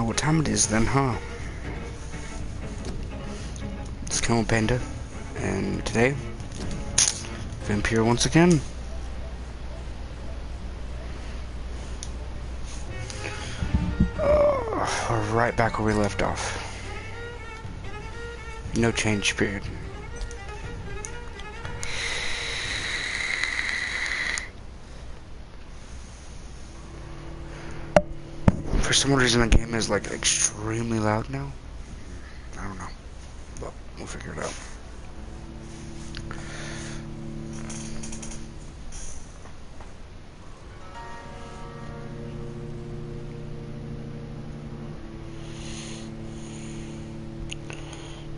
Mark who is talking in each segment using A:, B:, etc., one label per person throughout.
A: what time it is then, huh? It's Camopanda, and today, Vampire once again. We're right back where we left off. No change period. For some reason the game is like extremely loud now. I don't know, but we'll figure it out.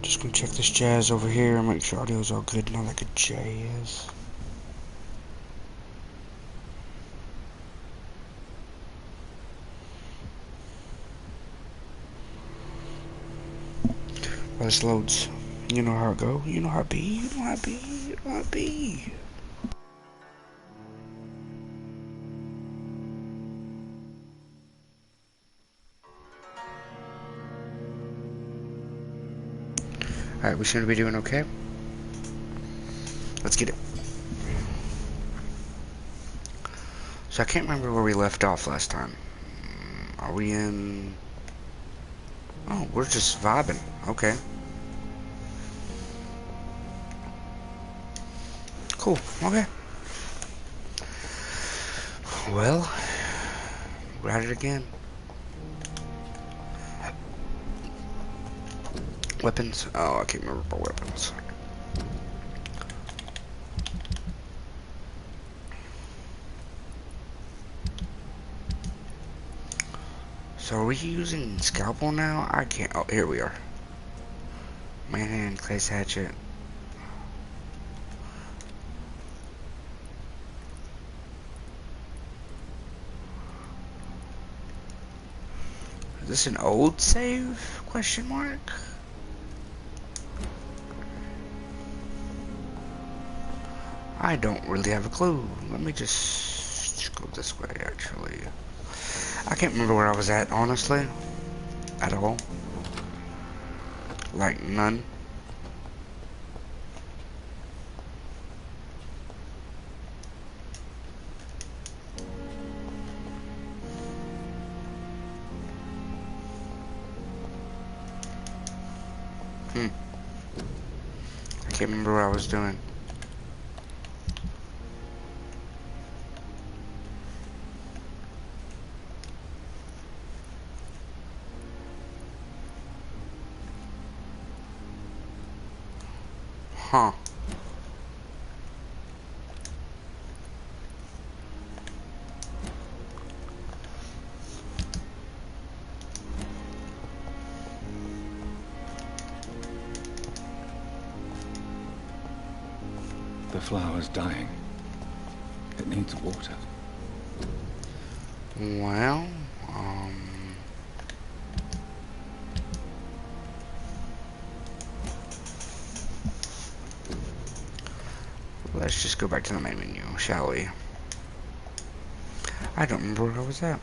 A: Just gonna check this jazz over here and make sure audio's all good, not like a J is. While this loads, you know how it go, you know how it be, you know how it be, you know how it be. Alright, we seem to be doing okay. Let's get it. So I can't remember where we left off last time. Are we in... Oh, we're just vibing. Okay. Cool. Okay. Well, we're at it again. Weapons? Oh, I can't remember about weapons. So are we using scalpel now? I can't. Oh, here we are. Manhand, Clay's hatchet. Is this an old save? Question mark. I don't really have a clue. Let me just go this way, actually. I can't remember where I was at, honestly. At all. Like, none. I can't remember what I was doing. Huh.
B: The flower's dying. It needs water.
A: Well, let's just go back to the main menu, shall we? I don't remember where I was at.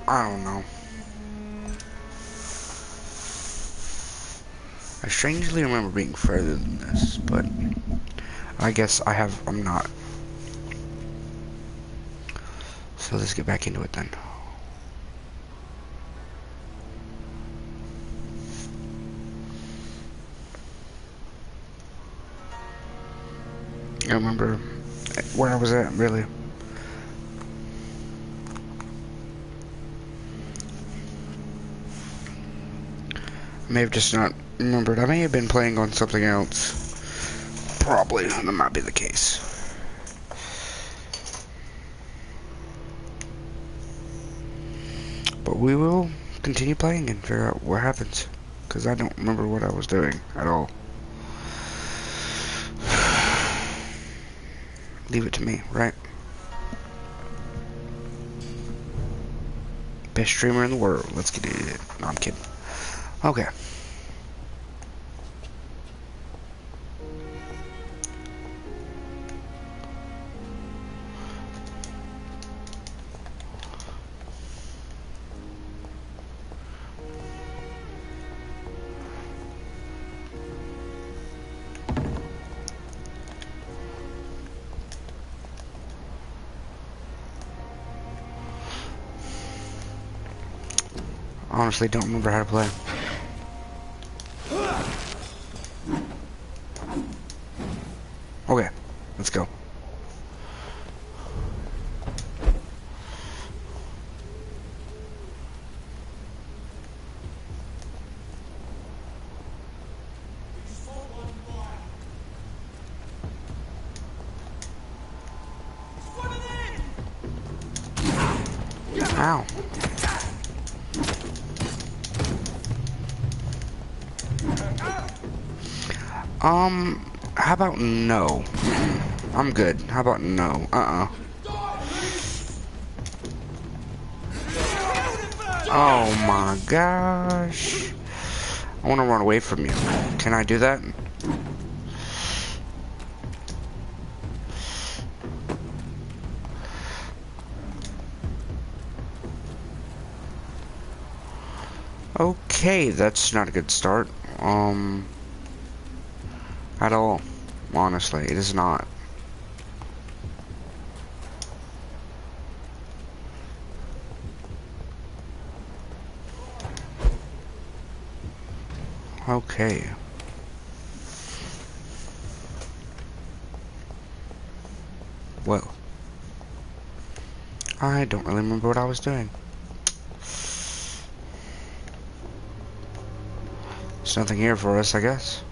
A: I don't know. I strangely remember being further than this, but I guess I'm not. So let's get back into it then. I remember where I was at, really. I may have just not remembered. I may have been playing on something else. Probably. That might be the case. But we will continue playing and figure out what happens. Because I don't remember what I was doing at all. Leave it to me, right? best streamer in the world. Let's get it. No, I'm kidding. Okay. Honestly, don't remember how to play. Okay, let's go. Ow. How about no? I'm good. How about no? Oh my gosh. I want to run away from you. Can I do that? Okay, that's not a good start. At all. Honestly, it is not. Okay. Well. I don't really remember what I was doing. There's nothing here for us, I guess.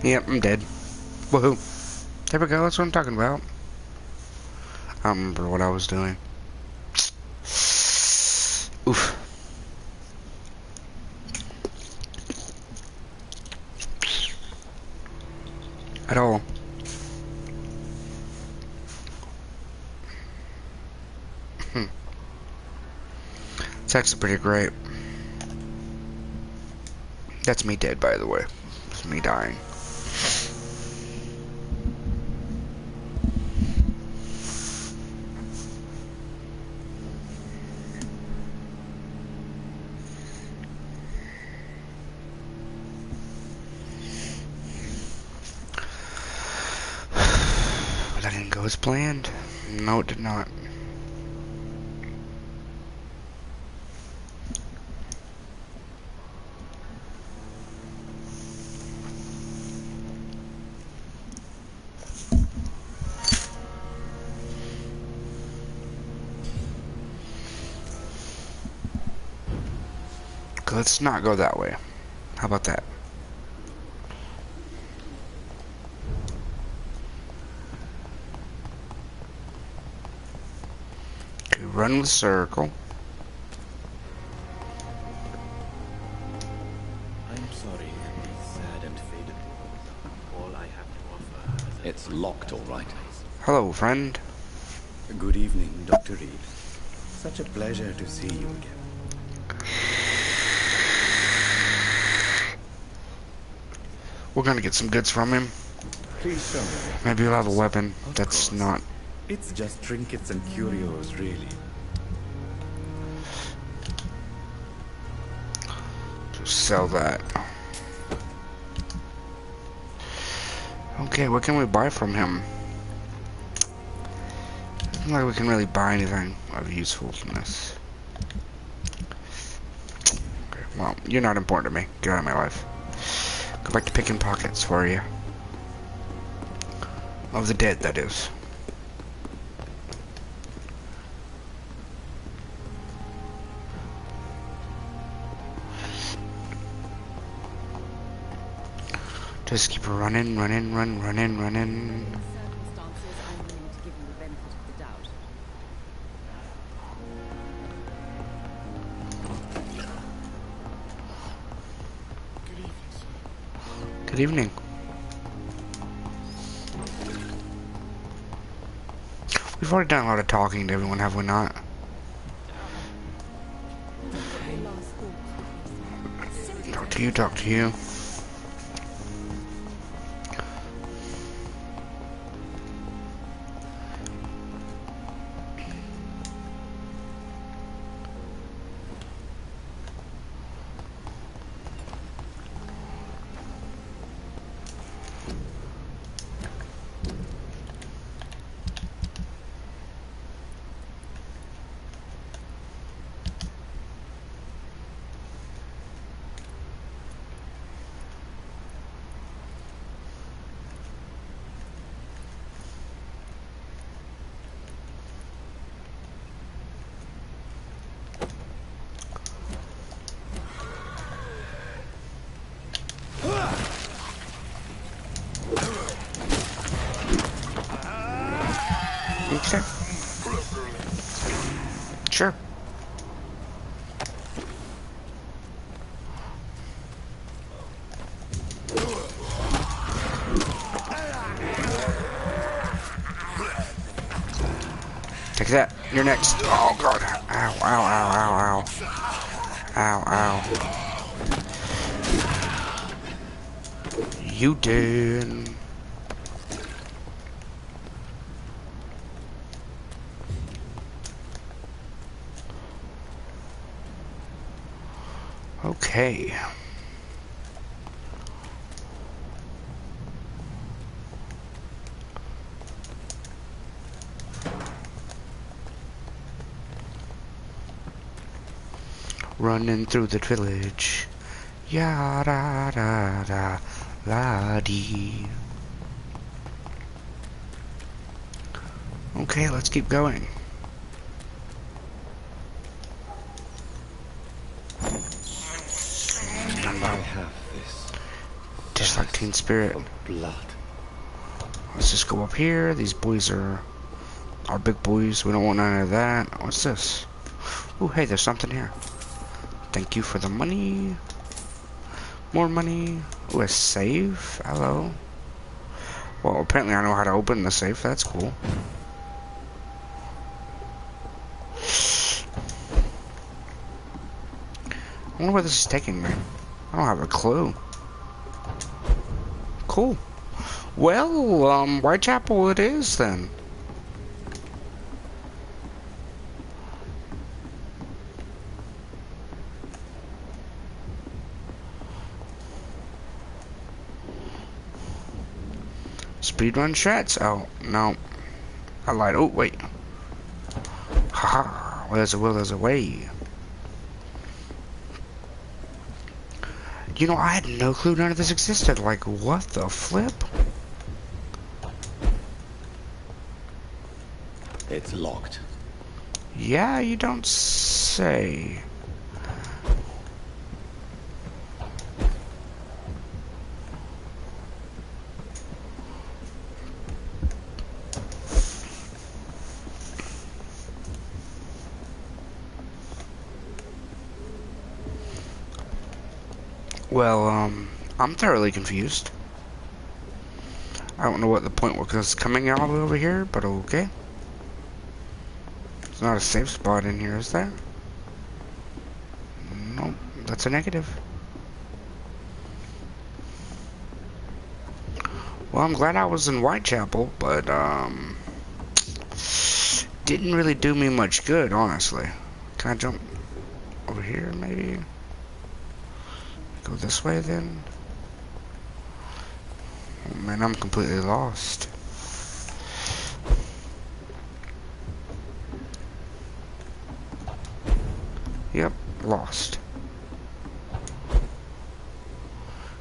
A: Yep, I'm dead. Woohoo. There we go, that's what I'm talking about. I don't remember what I was doing. Oof. At all. It's actually pretty great. That's me dead, by the way. It's me dying. That didn't go as planned. No, it did not. Let's not go that way. How about that? Okay, run the circle.
C: I'm sorry that this sad and faded world, all I have to offer is
B: It's locked, all right.
A: Hello, friend.
C: Good evening, Dr. Reeves. Such a pleasure to see you again.
A: We're gonna get some goods from him.
C: Please show me.
A: Maybe we'll have a weapon.
C: Of
A: That's
C: course.
A: not...
C: It's just trinkets and curios, really.
A: to sell that. Okay, what can we buy from him? Doesn't look like we can really buy anything of usefulness. Okay, well, you're not important to me. Get out of my life. Go back to picking pockets for you. Of the dead, that is. Just keep running, running, running.
D: Circumstances, I'm willing to give you the benefit of the doubt.
A: Good evening. We've already done a lot of talking to everyone, have we not? Talk to you. Okay. Sure. Take that. You're next. Oh god. Ow, ow, ow, ow, ow. Ow, ow. You did. Okay. Running through the village. Ya da da da la dee. Okay, let's keep going.
B: I have this.
A: Just like Teen Spirit.
B: Of blood.
A: Let's just go up here. These boys are big boys. We don't want none of that. What's this? Oh, hey, there's something here. Thank you for the money. More money. Oh, a safe. Hello. Well, apparently I know how to open the safe. That's cool. I wonder where this is taking me. I don't have a clue. Cool. Well, Whitechapel it is then. Speedrun strats? Oh, no. I lied. Oh, wait. Haha. Well, there's a will, there's a way. You know, I had no clue none of this existed. Like, what the flip?
B: It's locked.
A: Yeah, you don't say. Well, I'm thoroughly confused. I don't know what the point was coming all over here, but okay. There's not a safe spot in here, is there? Nope, that's a negative. Well, I'm glad I was in Whitechapel, but, didn't really do me much good, honestly. Can I jump over here, maybe? Go this way, then? Oh, man, I'm completely lost. Yep, lost.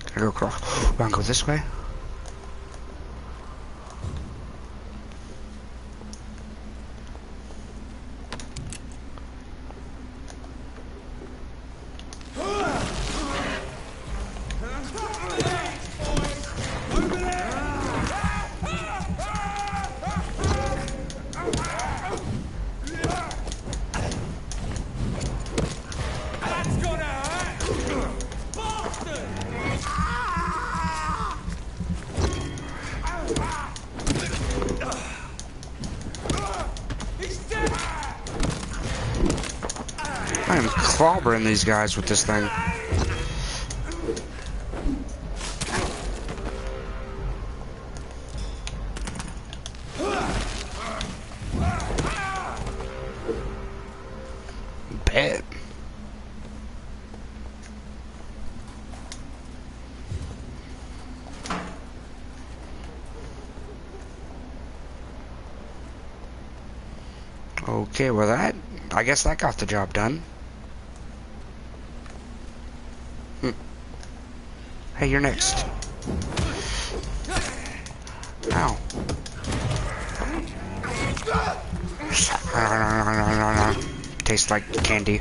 A: Can I go across? Wanna go this way? I am clobbering these guys with this thing. Bet. Okay, well I guess that got the job done. Hey, you're next. Ow. Tastes like candy.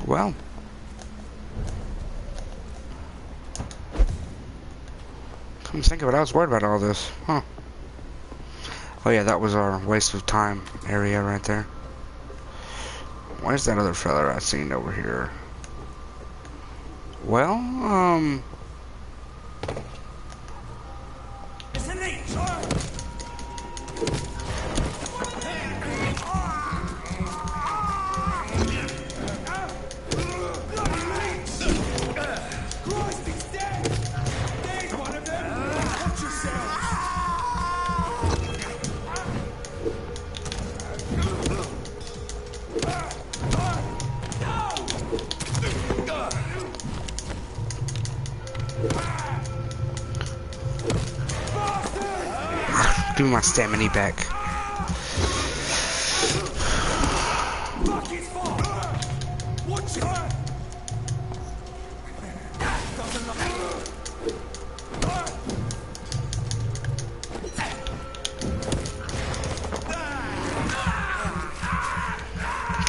A: Well, come to think of it, I was worried about all this. Huh. Oh yeah, that was our waste of time area right there. Where's that other fella I seen over here? Well, give me my stamina back.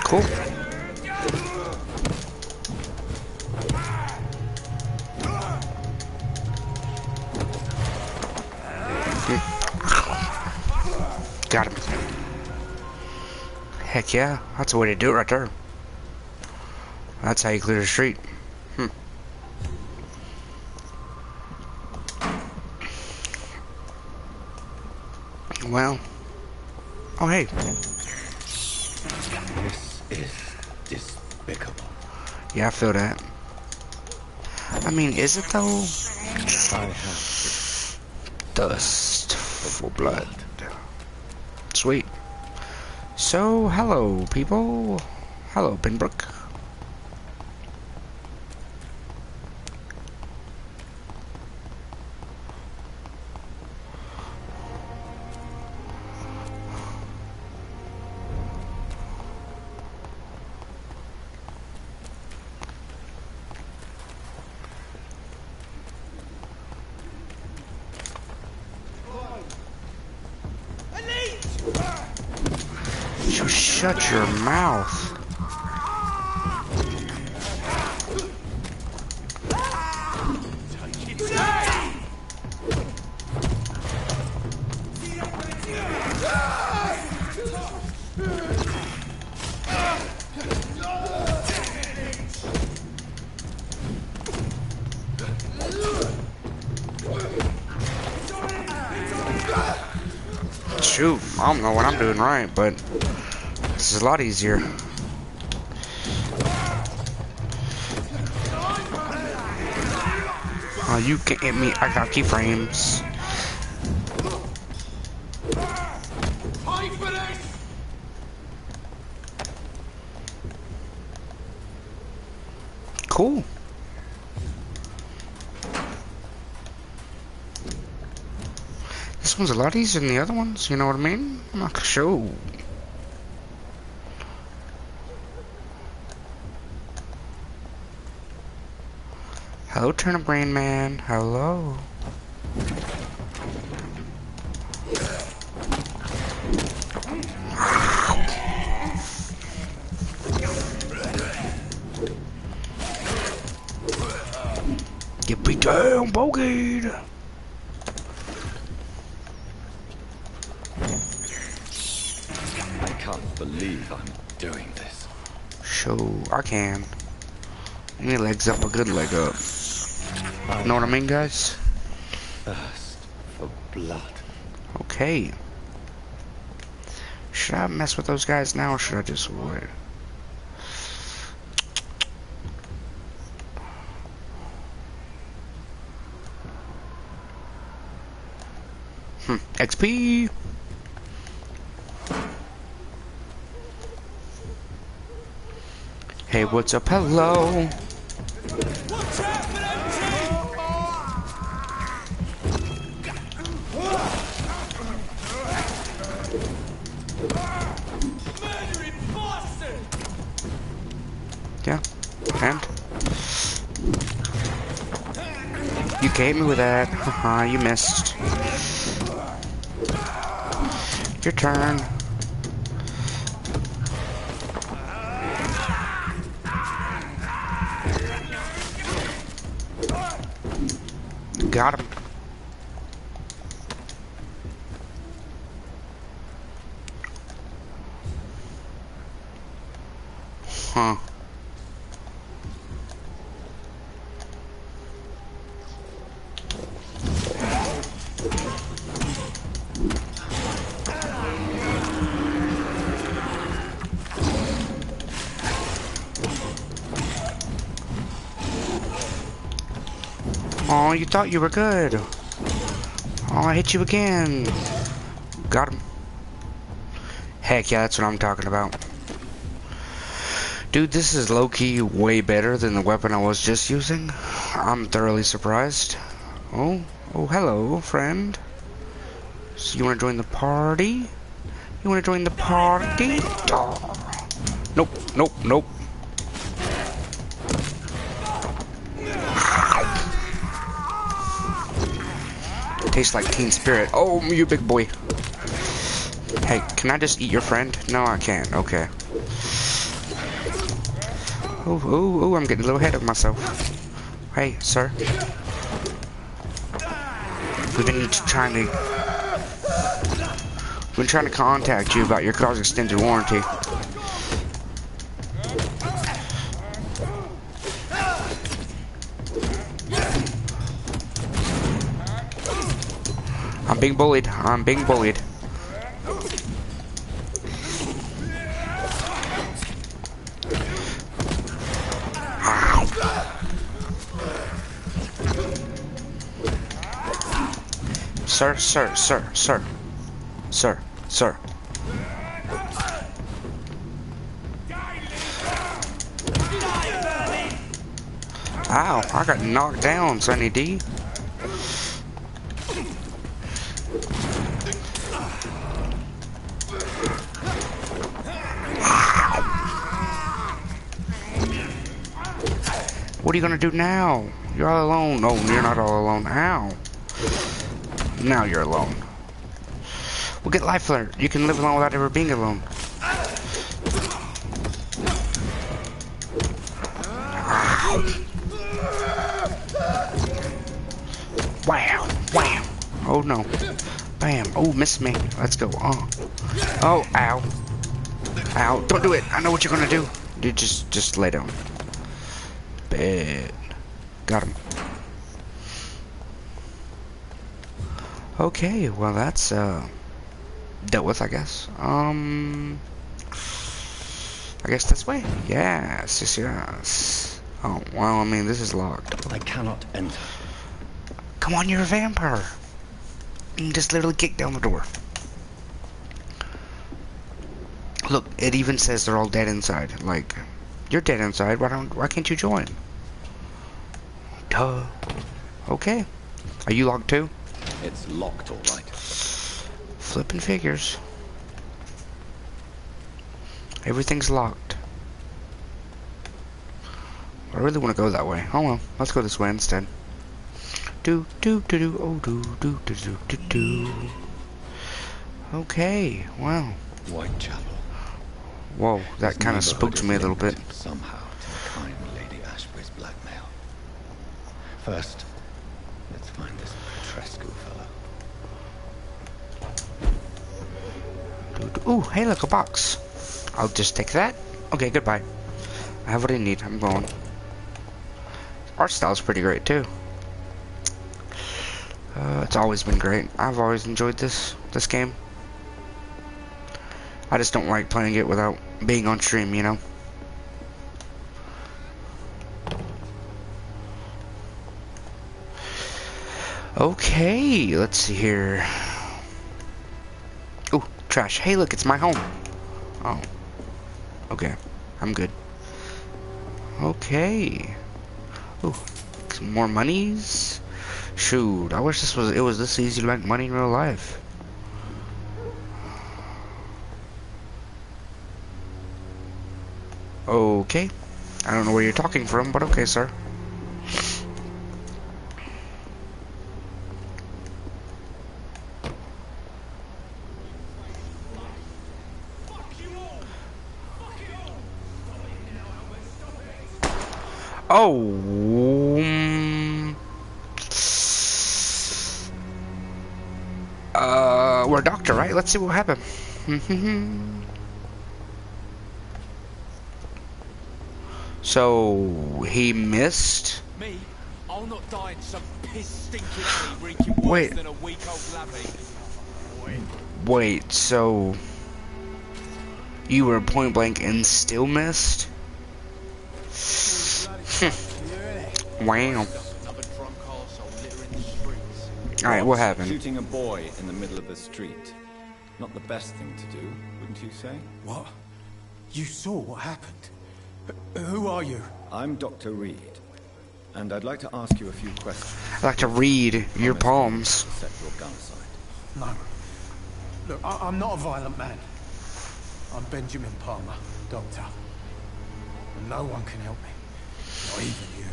A: Cool. Got him. Heck yeah, that's the way to do it right there. That's how you clear the street. Well. Oh hey.
B: This is despicable.
A: Yeah, I feel that. I mean, is it though?
B: I have
A: Dust for blood. Sweet. So, hello, people. Hello, Pinbrook. You shut your mouth. Shoot, I don't know what I'm doing right, but this is a lot easier. Oh, you can't hit me. I got keyframes. Cool. This one's a lot easier than the other ones, you know what I mean? I'm not sure. Hello, Turnip Brain Man. Hello. Get beat down, bogeyed.
B: can't believe I'm doing this.
A: Show I can. Any legs up, a good leg up. Know what I mean, guys?
B: Thirst for blood.
A: Okay. Should I mess with those guys now, or should I just wait? XP. Hey, what's up? Hello. Yeah, and you gave me with that. Haha, you missed. Your turn. Got him. Huh. Oh, you thought you were good. Oh, I hit you again. Got him. Heck yeah, that's what I'm talking about. Dude, this is low-key way better than the weapon I was just using. I'm thoroughly surprised. Oh, hello, friend. So you want to join the party? You want to join the party? Oh. Nope. Tastes like Teen Spirit. Oh, you big boy. Hey, can I just eat your friend? No, I can't. Okay. Oh, I'm getting a little ahead of myself. Hey, sir. We've been trying to contact you about your car's extended warranty. I'm being bullied. Sir. Ow, I got knocked down, Sonny D. What are you gonna do now? You're all alone. No, you're not all alone. Ow. Now you're alone. Well, get life alert. You can live alone without ever being alone. Ow. Wow. Oh no. Bam. Oh, missed me. Let's go. Oh, ow. Ow. Don't do it. I know what you're gonna do. Dude, just lay down. Bad. Got him. Okay, well that's dealt with, I guess. I guess this way? Yes. Oh, well, I mean, this is locked.
B: I cannot enter.
A: Come on, you're a vampire. You can just literally kick down the door. Look, it even says they're all dead inside. Like, you're dead inside. Why can't you join? Duh. Okay. Are you locked too?
B: It's locked, all right.
A: Flipping figures. Everything's locked. I really want to go that way. Oh well, let's go this way instead. Do. Okay, well.
B: Whitechapel.
A: Whoa, that kind of spooked me a little bit.
B: Somehow to the kind Lady Ashbury's blackmail. First, let's find this Petrescu fellow.
A: Ooh, hey, look, a box. I'll just take that. Okay, goodbye. I have what I need. I'm going. Art style's pretty great, too. It's always been great. I've always enjoyed this game. I just don't like playing it without being on stream, you know? Okay, let's see here. Ooh, trash. Hey, look, it's my home. Oh. Okay, I'm good. Okay. Ooh, some more monies. Shoot, I wish it was this easy to make money in real life. Okay. I don't know where you're talking from, but okay, sir. Oh, we're a doctor, right? Let's see what happened. So he missed.
C: Me? I'll not die in some piss stinking alley reeking worse than a week old labby.
A: Wait, so you were point blank and still missed? Wow. Alright, what happened?
B: Shooting a boy in the middle of the street. Not the best thing to do, wouldn't you say?
E: What? You saw what happened? Who are you?
B: I'm Dr. Reed, and I'd like to ask you a few questions.
A: I like to read your palms.
B: Set your gun aside.
E: No. Look, I'm not a violent man. I'm Benjamin Palmer, doctor. And no one can help me. Not even you.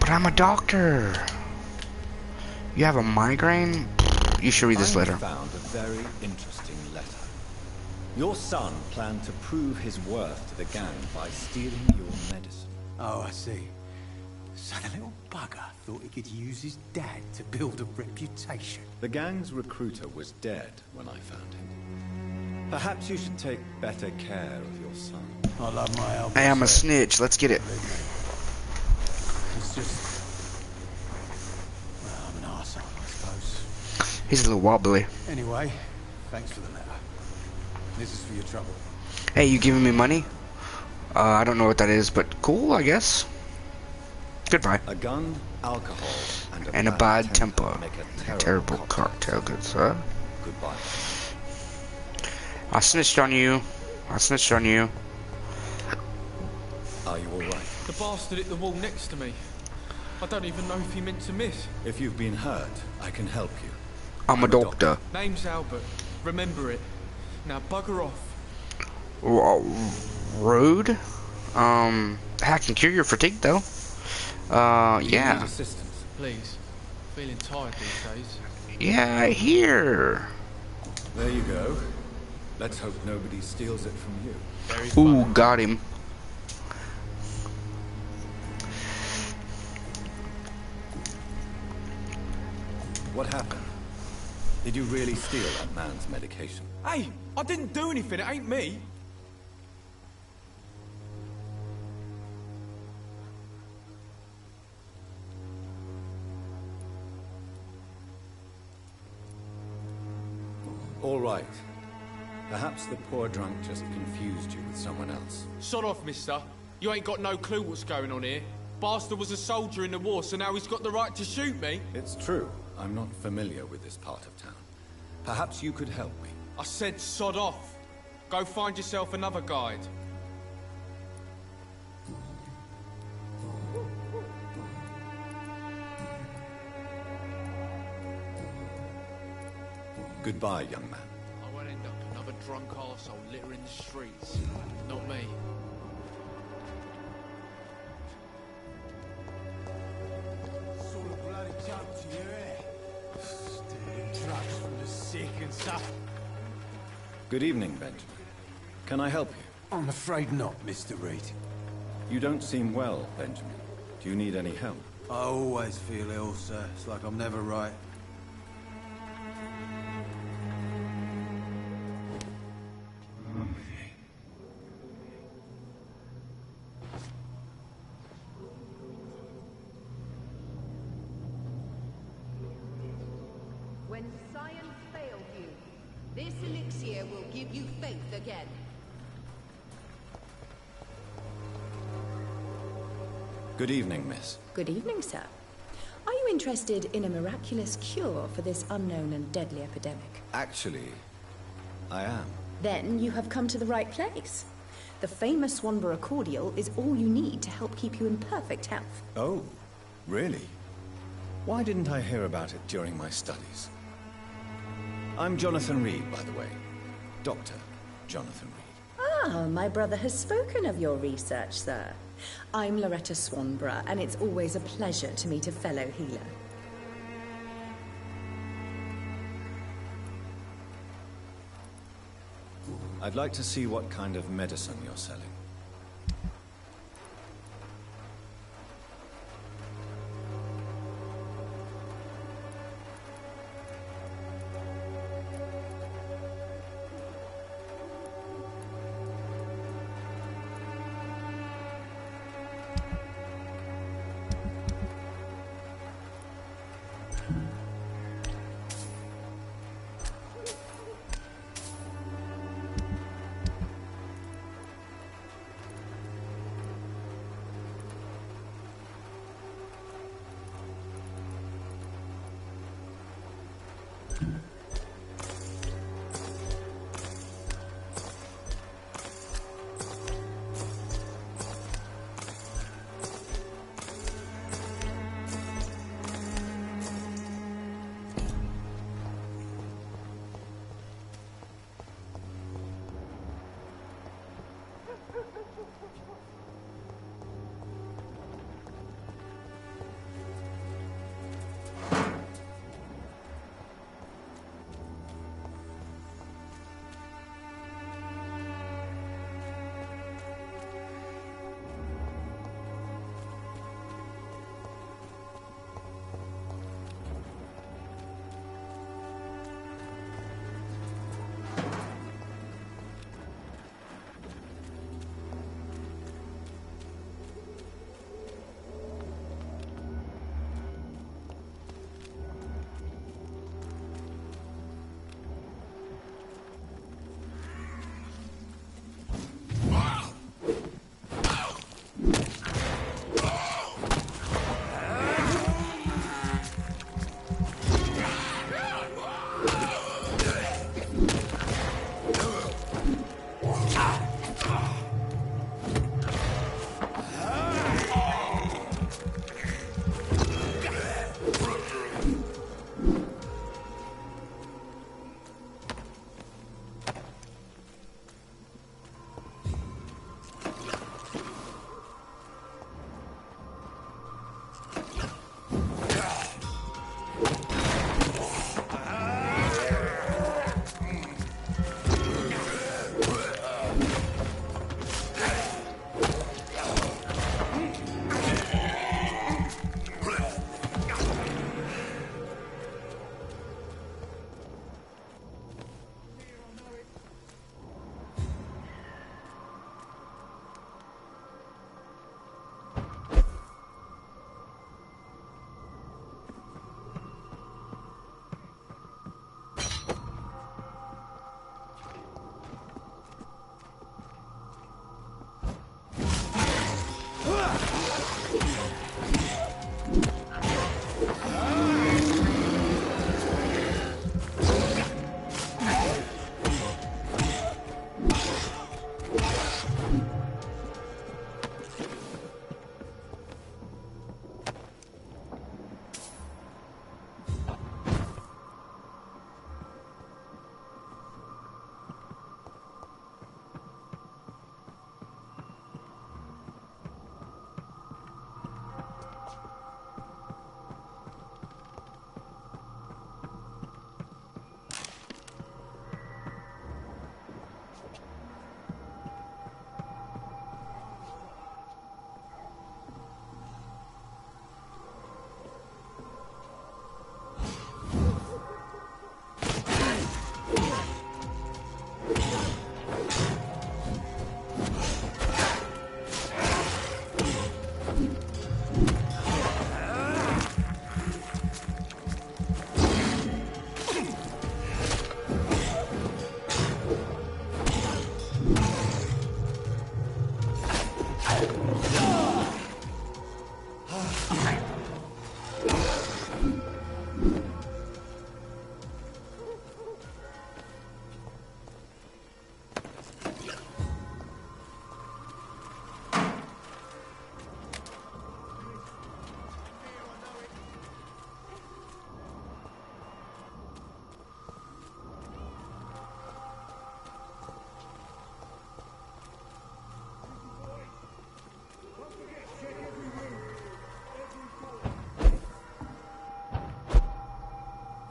A: But I'm a doctor. You have a migraine? You should read this letter.
B: I found a very interesting letter. Your son planned to prove his worth to the gang by stealing your medicine.
E: Oh, I see. So the little bugger thought he could use his dad to build a reputation.
B: The gang's recruiter was dead when I found him. Perhaps you should take better care of your son.
E: I love my elbow.
A: I am a snitch. Let's get it.
E: It's just... well, I'm an arsehole, I suppose.
A: He's a little wobbly.
E: Anyway, thanks for the letter. This is for your trouble.
A: Hey, you giving me money? I don't know what that is, but cool, I guess. Goodbye.
B: A gun, alcohol,
A: And a bad temper.
B: make
A: A terrible cocktail, good sir.
B: Goodbye.
A: I snitched on you. I snitched on you.
B: Are you alright?
C: The bastard hit the wall next to me. I don't even know if he meant to miss.
B: If you've been hurt, I can help you.
A: I'm a doctor.
C: Name's Albert. Remember it. Now bugger off.
A: Rude. I can cure your fatigue though.
B: Do you
A: Yeah.
B: need assistance?
C: Please. Feeling tired these days.
A: Yeah, here.
B: There you go. Let's hope nobody steals it from you.
C: Very
A: Ooh,
C: funny.
A: got him.
B: What happened? Did you really steal that man's medication?
C: Hey, I didn't do anything. It ain't me.
B: All right. Perhaps the poor drunk just confused you with someone else.
C: Shut off, mister. You ain't got no clue what's going on here. Bastard was a soldier in the war, so now he's got the right to shoot me.
B: It's true. I'm not familiar with this part of town. Perhaps you could help me.
C: I said sod off. Go find yourself another guide.
B: Goodbye, young man.
C: I won't end up another drunk arsehole littering the streets. Not me.
E: Sort of bloody joke to you, eh? Stealing drugs from the sick and stuff.
B: Good evening, Benjamin. Can I help you?
E: I'm afraid not, Mr. Reed.
B: You don't seem well, Benjamin. Do you need any help?
E: I always feel ill, sir. It's like I'm never right.
F: here will give you faith again.
B: Good evening, miss.
G: Good evening, sir. Are you interested in a miraculous cure for this unknown and deadly epidemic?
B: Actually, I am.
G: Then you have come to the right place. The famous Swanborough cordial is all you need to help keep you in perfect health.
B: Oh, really? Why didn't I hear about it during my studies? I'm Jonathan Reed, by the way. Dr. Jonathan Reed.
G: Ah, my brother has spoken of your research, sir. I'm Loretta Swanborough, and it's always a pleasure to meet a fellow healer.
B: I'd like to see what kind of medicine you're selling.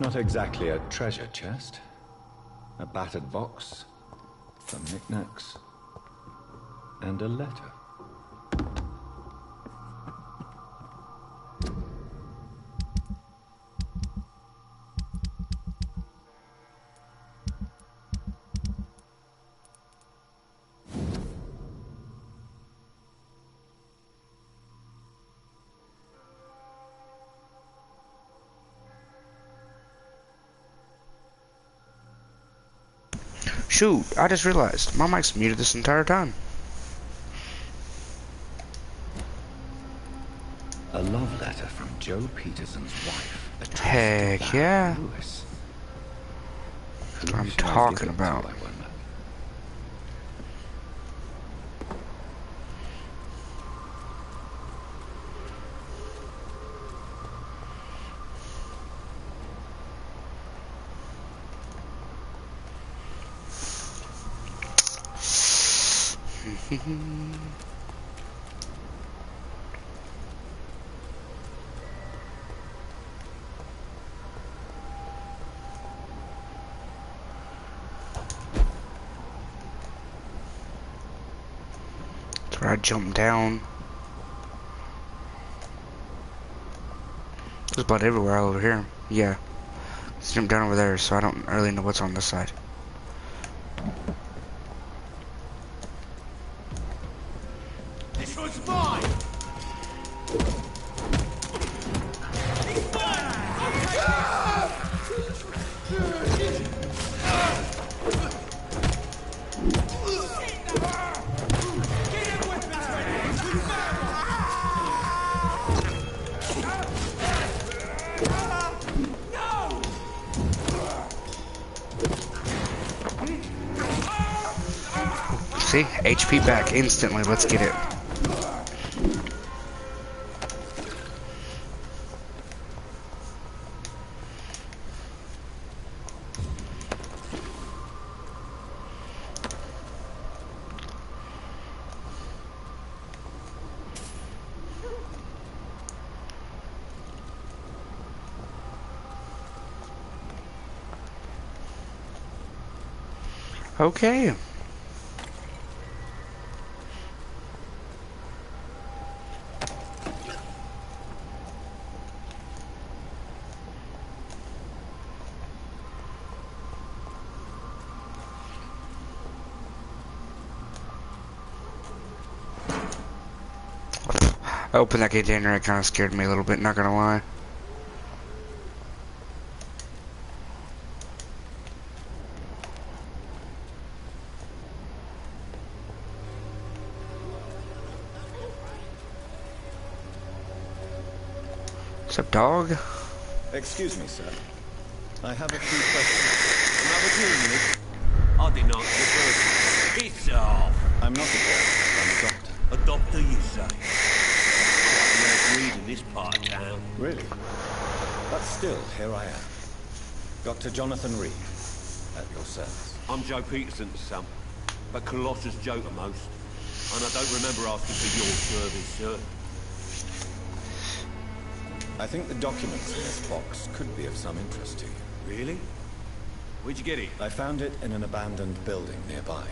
B: Not exactly a treasure chest. A battered box, some knickknacks, and a letter.
A: Shoot, I just realized my mic's muted this entire time.
B: A love letter from Joe Peterson's wife.
A: Heck yeah.
B: Lewis.
A: That's what I'm talking about.
B: I wonder.
A: That's where I jump down. There's blood everywhere all over here. Yeah. Let's jump down over there so I don't really know what's on this side.
C: This one's mine!
A: See? HP back instantly. Let's get it. Okay. I opened that container, it kind of scared me a little bit, not gonna lie. What's up, dog?
B: Excuse me, sir. I have a few questions.
C: Another 2 minutes. I didn't answer the first. Piss off!
B: I'm not a doctor, I'm a doctor.
C: A doctor, you say? Quite read in this part of town.
B: Really? But still, here I am. Dr. Jonathan Reed, at your service.
C: I'm Joe Peterson's son, but Colossus Joe to most. And I don't remember asking for your service, sir.
B: I think the documents in this box could be of some interest to you.
C: Really? Where'd you get it?
B: I found it in an abandoned building nearby.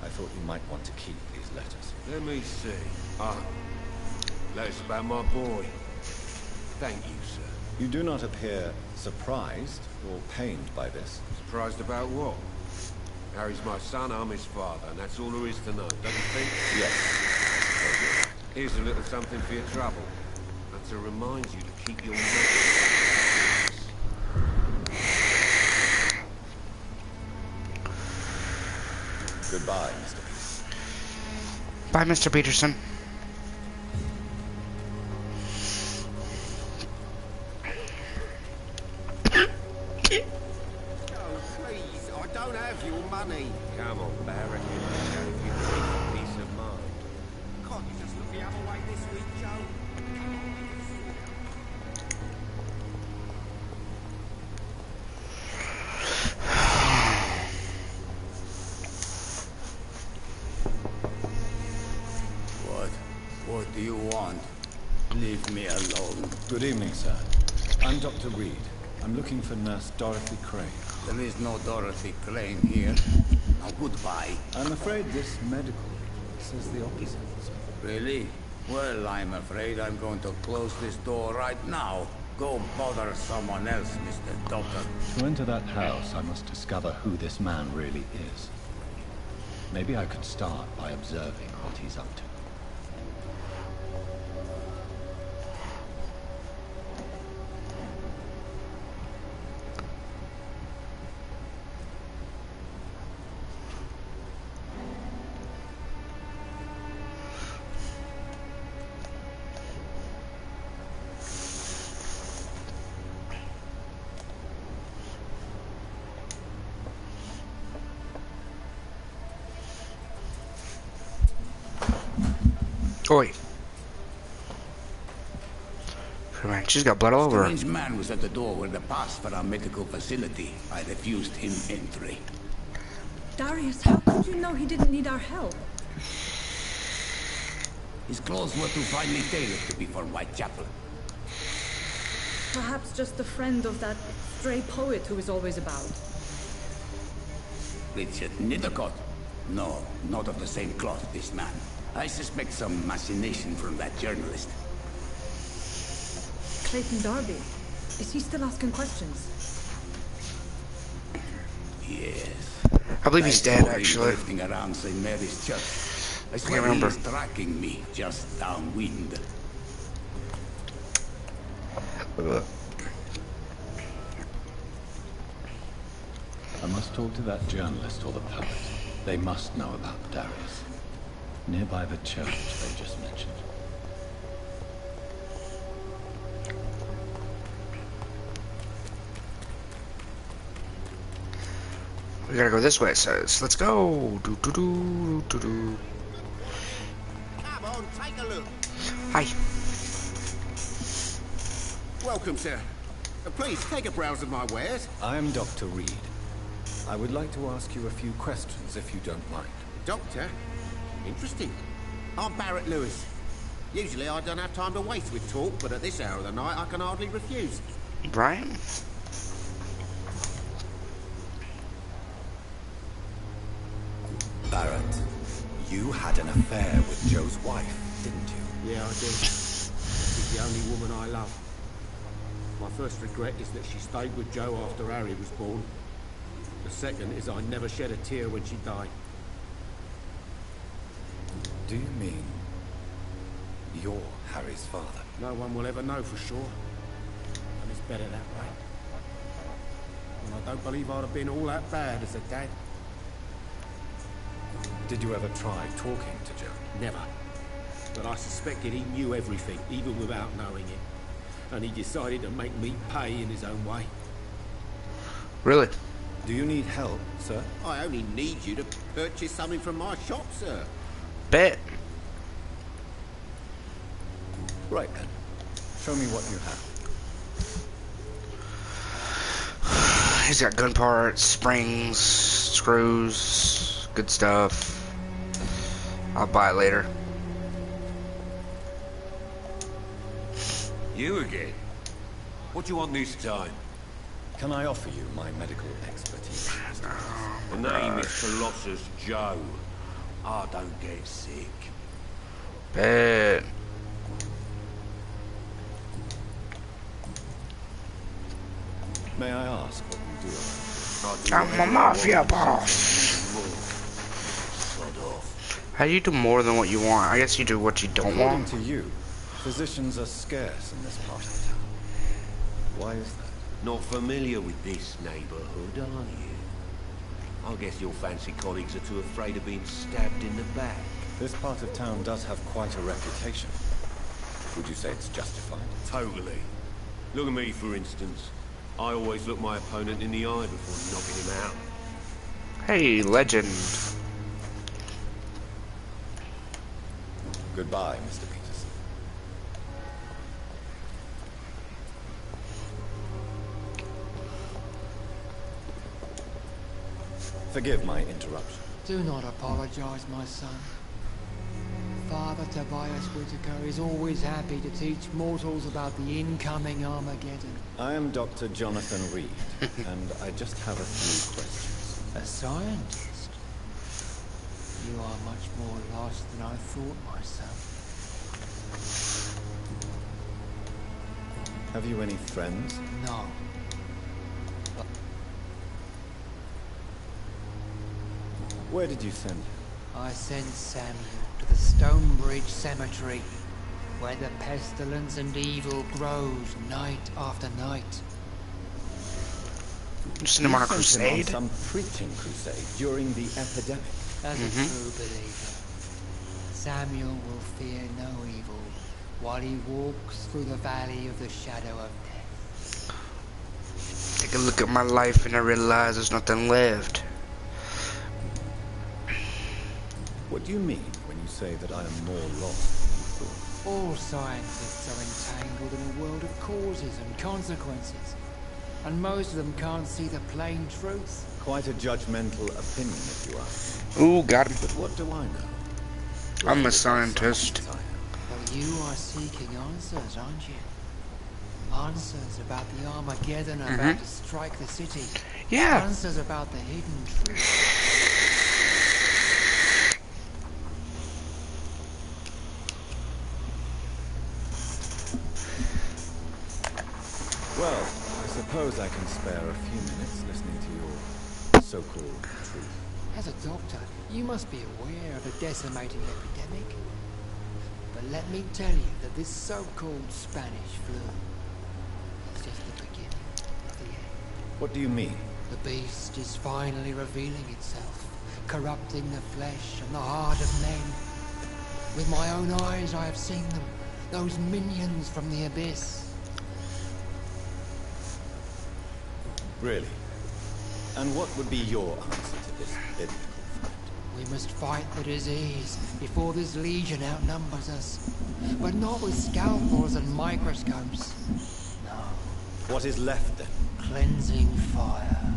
B: I thought you might want to keep these letters.
C: Let me see. Letters about my boy. Thank you, sir.
B: You do not appear surprised or pained by this.
C: Surprised about what? Harry's my son, I'm his father, and that's all there is to know, don't you think?
B: Yes.
C: Here's a little something for your trouble. And to remind you to keep your mouth.
B: Goodbye, Mr. Peterson.
A: Bye, Mr. Peterson.
H: Please, I don't have your money.
C: Come on, Barrett. If you need peace of mind.
H: Can't you just look the other way this week, Joe?
I: What do you want? Leave me alone.
B: Good evening, sir. I'm Dr. Reed. I'm looking for Nurse Dorothy Crane.
H: There is no Dorothy Crane here. Now, goodbye.
B: I'm afraid this medical report says the opposite.
H: Really? Well, I'm afraid I'm going to close this door right now. Go bother someone else, Mr. Doctor.
B: To enter that house, I must discover who this man really is. Maybe I could start by observing what he's up to.
A: Oi. Man, she's got blood all over her.
H: Strange man was at the door with the pass for our medical facility. I refused him entry.
D: Darius, how could you know he didn't need our help?
H: His clothes were too finely tailored to be for Whitechapel.
D: Perhaps just a friend of that stray poet who is always about.
H: Richard Nethercott? No, not of the same cloth, this man. I suspect some machination from that journalist.
D: Clayton Darby. Is he still asking questions?
H: Yes.
A: I believe he's dead,
H: saw him
A: actually.
H: drifting around St. Mary's Church. I swear
A: remember.
H: he is tracking me just downwind.
B: I must talk to that journalist or the poet. They must know about Darius. Nearby the church they just mentioned.
A: We gotta go this way, it says. Let's go. Do do do do do.
H: Come on, take a look.
A: Hi.
H: Welcome, sir. Please, take a browse of my wares.
B: I am Dr. Reed. I would like to ask you a few questions, if you don't mind.
H: Doctor? Interesting. I'm Barrett Lewis. Usually I don't have time to waste with talk, but at this hour of the night I can hardly refuse.
A: Right?
I: Barrett, you had an affair with Joe's wife, didn't you?
H: Yeah, I did. She's the only woman I love. My first regret is that she stayed with Joe after Harry was born. The second is I never shed a tear when she died.
I: Do you mean you're Harry's father?
H: No one will ever know for sure. And it's better that way. And I don't believe I'd have been all that bad as a dad.
I: Did you ever try talking to Joe?
H: Never. But I suspected he knew everything, even without knowing it. And he decided to make me pay in his own way.
A: Really?
I: Do you need help, sir?
H: I only need you to purchase something from my shop, sir.
A: Bet.
I: Right then. Show me what you have.
A: He's got gun parts, springs, screws, good stuff. I'll buy it later.
J: You again? What do you want this time?
I: Can I offer you my medical expertise?
J: The name is Colossus Joe. I don't get sick.
A: Bet.
I: May I ask what you do?
J: I do
A: I'm a mafia boss.
J: Sod off.
A: How do you do more than what you want? I guess you do what you don't
I: According
A: want.
I: to you, physicians are scarce in this part of town. Why is that?
J: Not familiar with this neighborhood, are you? I guess your fancy colleagues are too afraid of being stabbed in the back.
I: This part of town does have quite a reputation. Would you say it's justified?
J: Totally. Look at me, for instance. I always look my opponent in the eye before knocking him out.
A: Hey, legend.
I: Goodbye, Mr. Peterson. Forgive my interruption.
K: Do not apologize, my son. Father Tobias Whitaker is always happy to teach mortals about the incoming Armageddon.
B: I am Dr. Jonathan Reed, and I just have a few questions.
K: A scientist? You are much more lost than I thought, my son.
B: Have you any friends?
K: No.
B: Where did you send him?
K: I sent Samuel to the Stonebridge Cemetery, where the pestilence and evil grows night after night.
A: You sent him on a crusade?
B: Some preaching crusade during the epidemic.
K: As a true believer, Samuel will fear no evil while he walks through the valley of the shadow of death.
A: Take a look at my life and I realize there's nothing left.
B: What do you mean when you say that I am more lost than you thought?
K: All scientists are entangled in a world of causes and consequences, and most of them can't see the plain truth.
B: Quite a judgmental opinion, if you ask me.
A: Ooh, got him.
B: But what do I know?
A: I'm a scientist.
K: Well, you are seeking answers, aren't you? Answers about the Armageddon about to strike the city.
A: Yeah.
K: Answers about the hidden truth.
B: Well, I suppose I can spare a few minutes listening to your so-called truth.
K: As a doctor, you must be aware of the decimating epidemic. But let me tell you that this so-called Spanish flu is just the beginning of the end.
B: What do you mean?
K: The beast is finally revealing itself, corrupting the flesh and the heart of men. With my own eyes I have seen them, those minions from the abyss.
B: Really? And what would be your answer to this biblical threat?
K: We must fight the disease before this legion outnumbers us. But not with scalpels and microscopes. No.
B: What is left then?
K: Cleansing fire.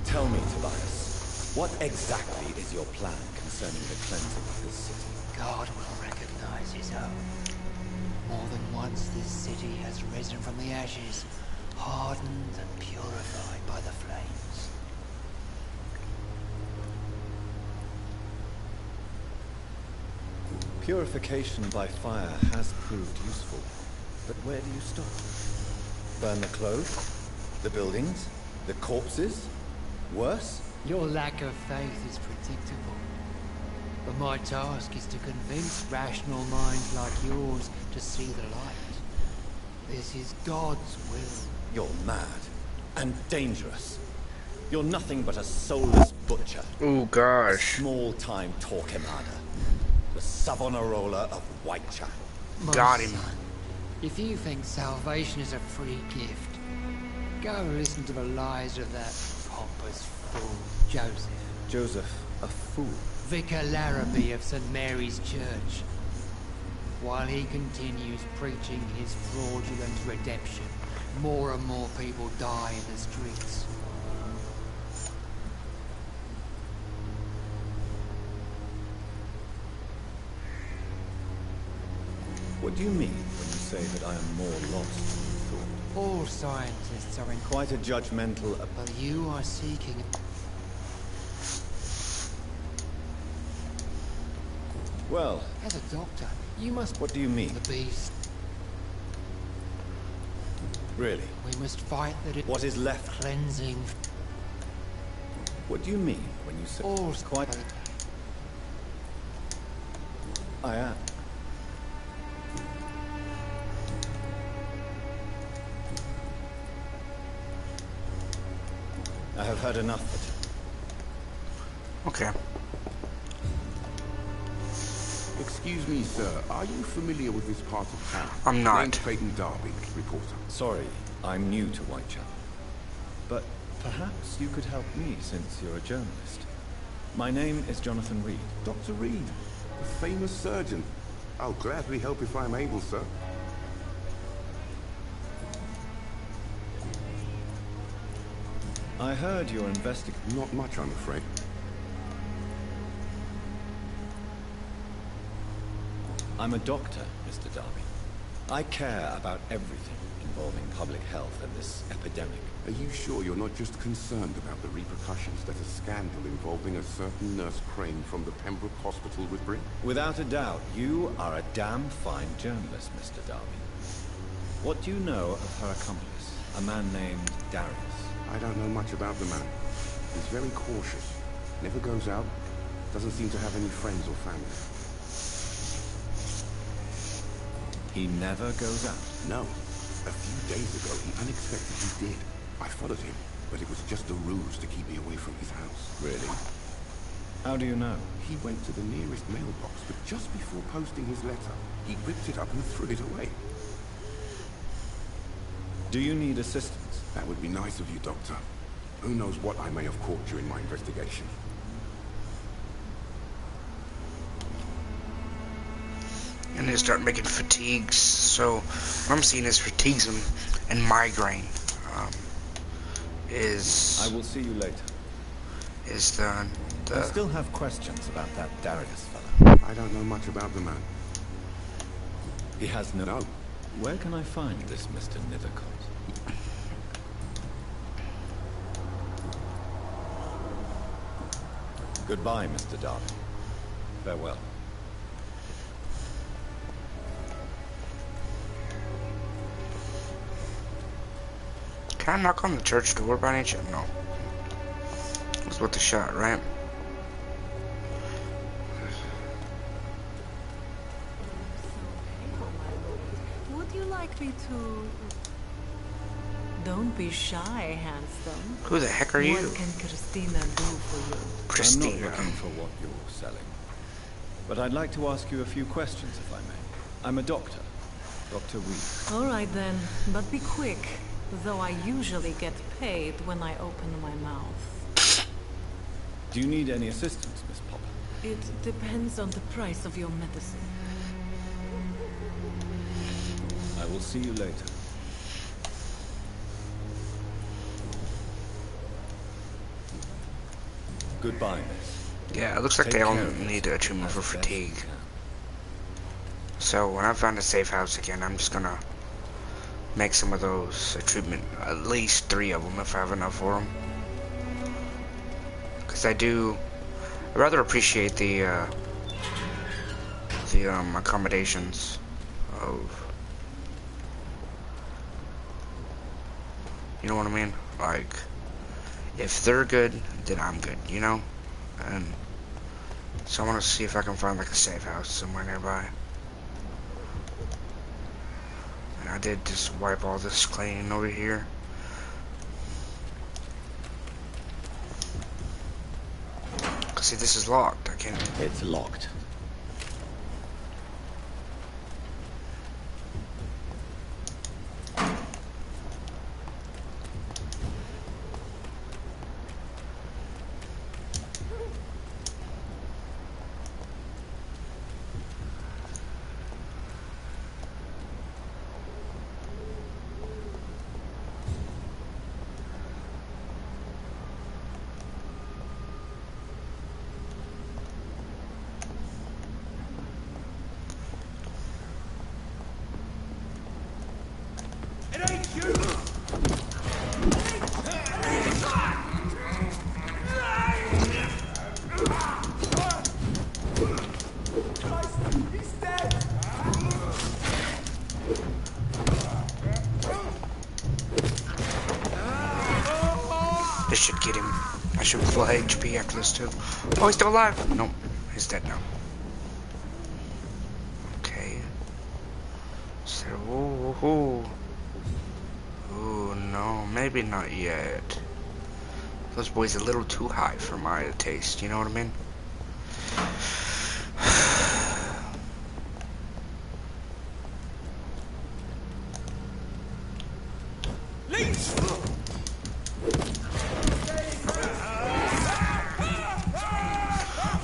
B: Tell me, Tobias, what exactly is your plan concerning the cleansing of this city?
K: God will recognize his own. More than once this city has risen from the ashes, hardened and purified by the flames.
B: Purification by fire has proved useful, but where do you stop? Burn the clothes? The buildings? The corpses? Worse?
K: Your lack of faith is predictable. But my task is to convince rational minds like yours to see the light. This is God's will.
B: You're mad. And dangerous. You're nothing but a soulless butcher.
A: Oh gosh.
B: Small-time Torquemada. The Savonarola of Whitechapel.
A: Got him.
K: Son, if you think salvation is a free gift, go listen to the lies of that pompous fool, Joseph.
B: Joseph, a fool.
K: Vicar Larrabee of St. Mary's Church. While he continues preaching his fraudulent redemption, more and more people die in the streets.
B: What do you mean when you say that I am more lost than you thought?
K: All scientists are in...
B: Quite a judgmental...
K: But you are seeking...
B: Well...
K: As a doctor, you must...
B: What do you mean?
K: The beast.
B: Really?
K: We must fight that it...
B: What is left?
K: Cleansing...
B: What do you mean when you say...
K: All...
B: Quite... I am. I have heard enough of it.
A: Okay.
L: Excuse me, sir. Are you familiar with this part of town?
A: I'm not.
L: Name's Clayton Darby, reporter.
B: Sorry, I'm new to Whitechapel. But perhaps you could help me since you're a journalist. My name is Jonathan Reed.
L: Dr. Reed, the famous surgeon. I'll gladly help if I'm able, sir.
B: I heard you're investigating...
L: Not much, I'm afraid.
B: I'm a doctor, Mr. Darby. I care about everything involving public health and this epidemic.
L: Are you sure you're not just concerned about the repercussions that a scandal involving a certain Nurse Crane from the Pembroke Hospital would bring?
B: Without a doubt, you are a damn fine journalist, Mr. Darby. What do you know of her accomplice, a man named Darius?
L: I don't know much about the man. He's very cautious. Never goes out. Doesn't seem to have any friends or family.
B: He never goes out?
L: No. A few days ago, he unexpectedly did. I followed him, but it was just a ruse to keep me away from his house.
B: Really? How do you know?
L: He went to the nearest mailbox, but just before posting his letter, he ripped it up and threw it away.
B: Do you need assistance?
L: That would be nice of you, Doctor. Who knows what I may have caught during my investigation.
A: And they start making fatigues. So what I'm seeing is fatiguism and migraine.
B: I will see you later.
A: Is the
B: I still have questions about that Darius fellow.
L: I don't know much about the man.
B: He has no...
L: No.
B: Where can I find this Mr. Nithercott? Goodbye, Mr. Darby. Farewell.
A: Can I knock on the church door by any chance? No. That's what the shot, right?
M: Would you like me to... Don't be shy, handsome.
A: Who the heck are you?
M: What can Christina do for you?
A: Christina.
B: I'm not looking for what you're selling. But I'd like to ask you a few questions, if I may. I'm a doctor. Dr. Reed.
M: All right then, but be quick. Though I usually get paid when I open my mouth.
B: Do you need any assistance, Miss Popper?
M: It depends on the price of your medicine.
B: I will see you later. Goodbye, miss.
A: Yeah, it looks like they all need a treatment for fatigue. So when I find a safe house again, I'm just gonna make some of those treatment, at least 3 of them if I have enough for them. Because I rather appreciate the accommodations of, you know what I mean? Like, if they're good, then I'm good, you know? And so I want to see if I can find like a safe house somewhere nearby. And I did just wipe all this clean over here. Cause see, this is locked. I can't.
B: It's locked.
A: This should get him. I should full HP after this too. Oh, he's still alive. No, he's dead now. Okay. So, ooh, no, maybe not yet. Those boys are a little too high for my taste. You know what I mean?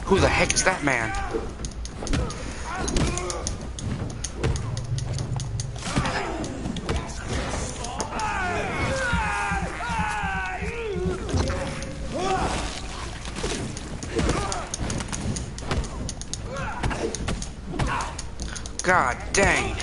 A: Who the heck is that man? God dang.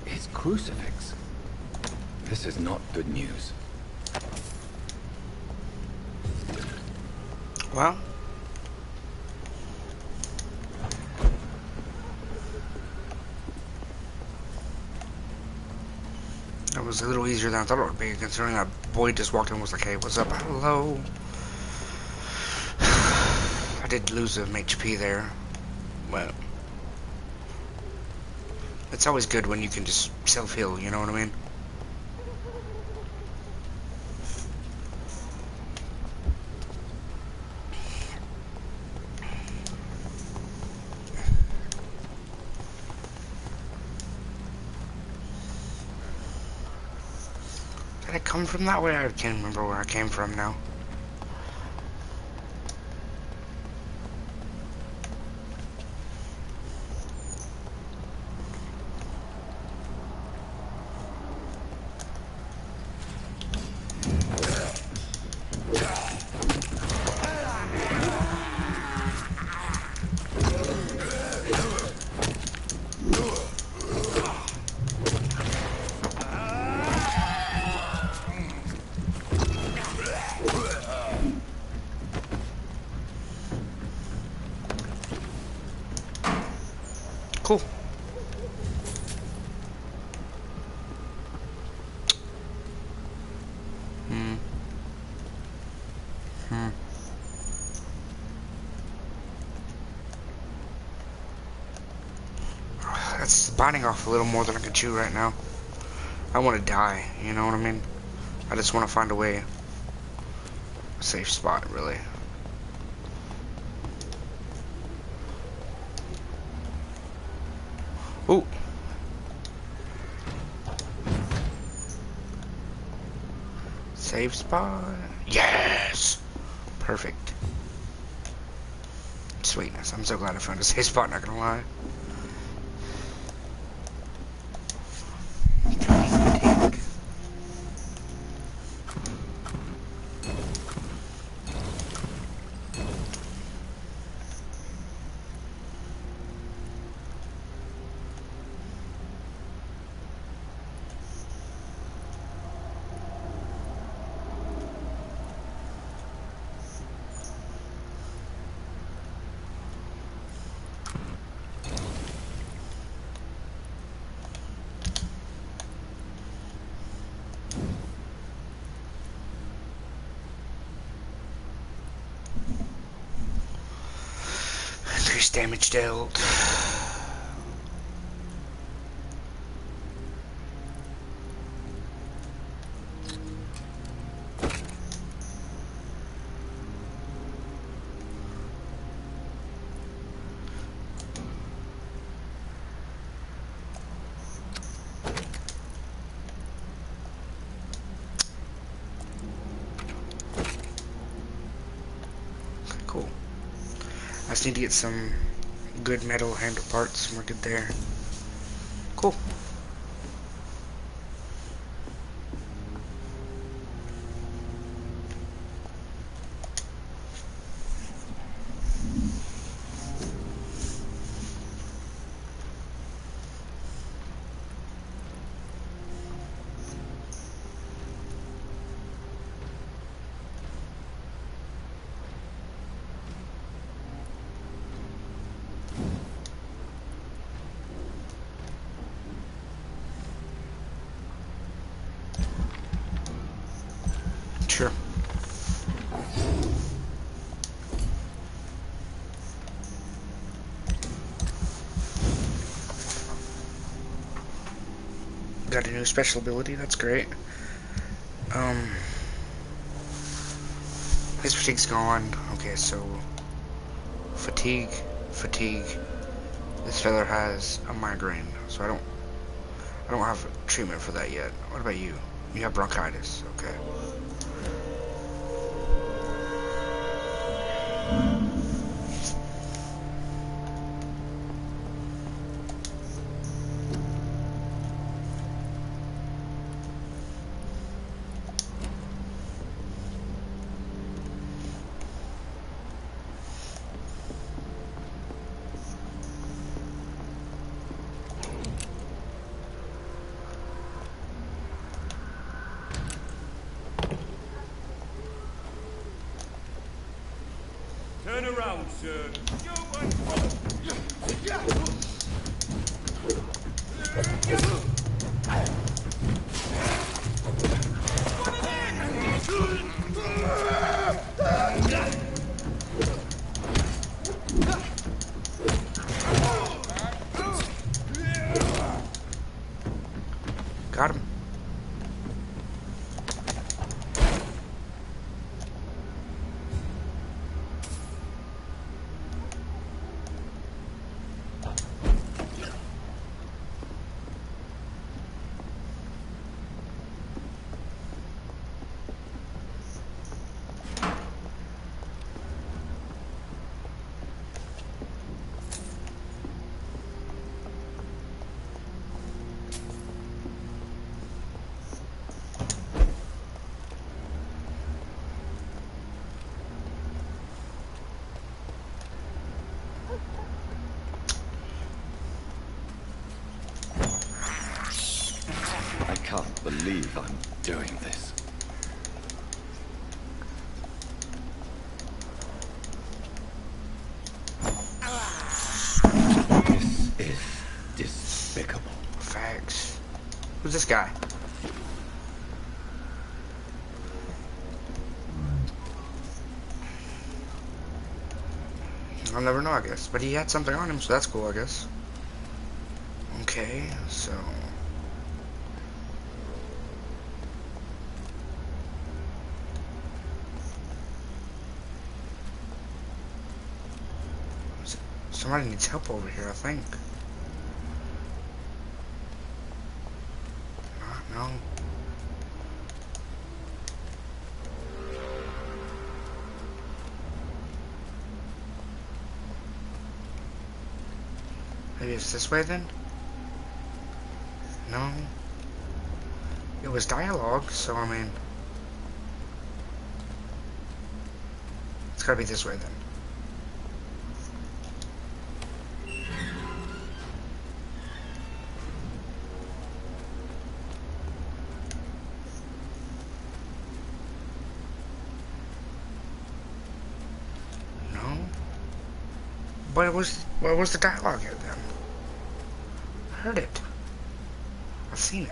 B: His crucifix. This is not good news.
A: Well, that was a little easier than I thought it would be, considering that boy just walked in and was like, hey, what's up? Hello. I did lose some HP there, but it's always good when you can just self-heal, you know what I mean? Did I come from that way? I can't remember where I came from now. Cool. That's biting off a little more than I can chew right now. I want to die, you know what I mean? I just want to find a way. A safe spot, really. Ooh. Save spot. Yes! Perfect. Sweetness. I'm so glad I found a safe spot, not gonna lie. Increased damage dealt. Cool. I just need to get some good metal handle parts and we're good there. Cool. Sure. Got a new special ability, that's great. His fatigue's gone. Okay, so fatigue. This feather has a migraine, so I don't have treatment for that yet. What about you? You have bronchitis, okay.
H: Turn around, sir.
A: Got him.
B: I can't believe I'm doing this. This is despicable.
A: Facts. Who's this guy? I'll never know, I guess. But he had something on him, so that's cool, I guess. Okay, so... Somebody needs help over here, I think. No. Maybe it's this way then? No. It was dialogue, so I mean... It's gotta be this way then. What was the dialogue here then? I heard it. I've seen it.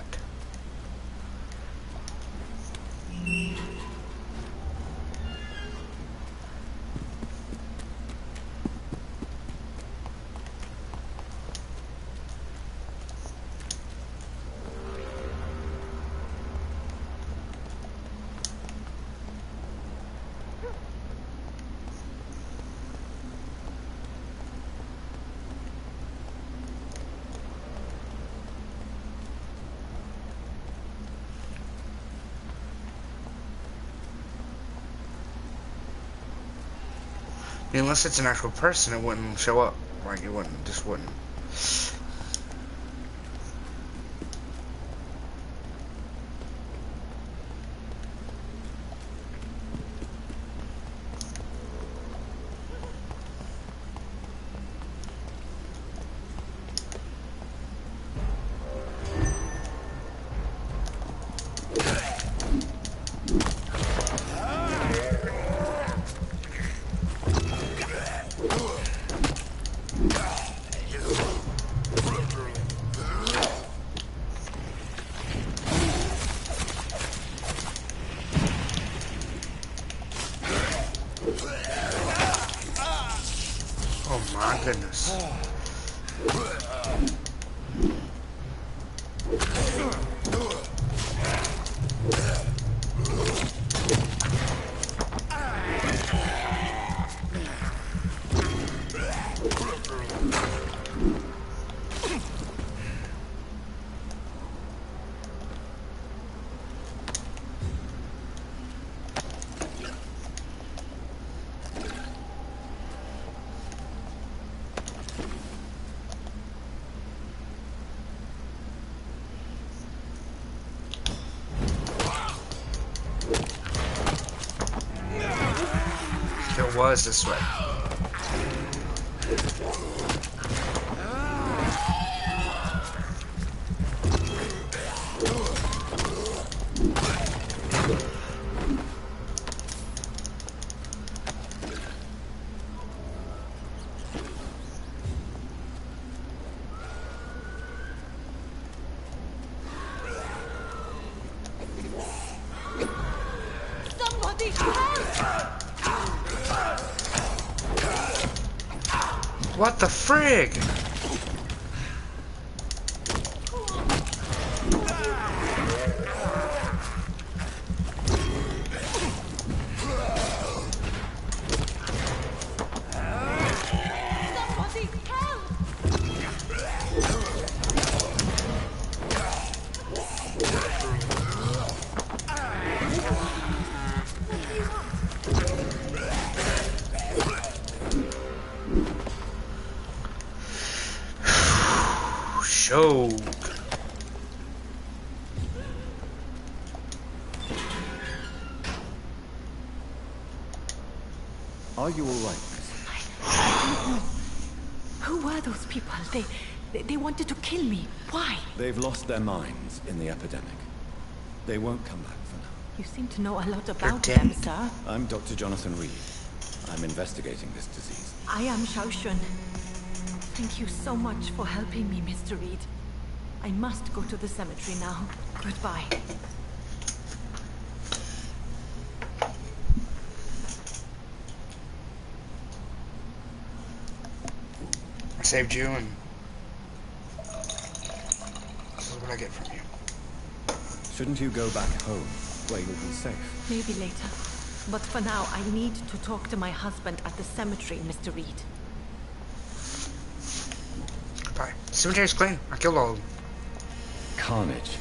A: Unless it's an actual person, it wouldn't show up. Like, it wouldn't, just wouldn't. Oh my goodness. It was this way.
F: Somebody help!
A: What the frig?
F: Somebody help!
A: Choke.
B: Are you all right, miss?
M: Who were those people? They wanted to kill me. Why?
B: They've lost their minds in the epidemic. They won't come back for now.
M: You seem to know a lot about them, sir.
B: I'm Dr. Jonathan Reed. I'm investigating this disease.
M: I am Shaoshun. Thank you so much for helping me, Mr. Reed. I must go to the cemetery now. Goodbye.
A: I saved you, and this is what I get from you.
B: Shouldn't you go back home, where you'll be safe?
M: Maybe later. But for now, I need to talk to my husband at the cemetery, Mr. Reed.
A: Bye. Cemetery's clean. I killed all of them.
B: Carnage.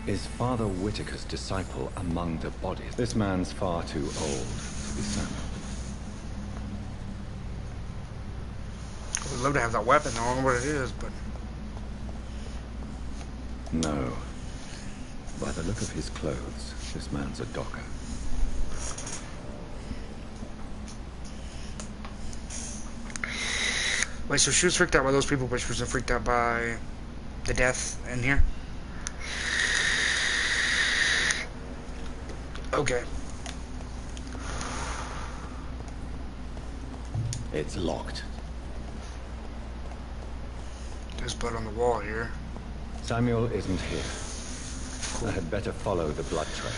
B: Is Father Whitaker's disciple among the bodies? This man's far too old to be Samuel.
A: I would love to have that weapon. I don't know what it is, but...
B: No. By the look of his clothes, this man's a docker.
A: Wait, so she was freaked out by those people, but she wasn't freaked out by the death in here? Okay.
B: It's locked.
A: There's blood on the wall here.
B: Samuel isn't here. I had better follow the blood trail.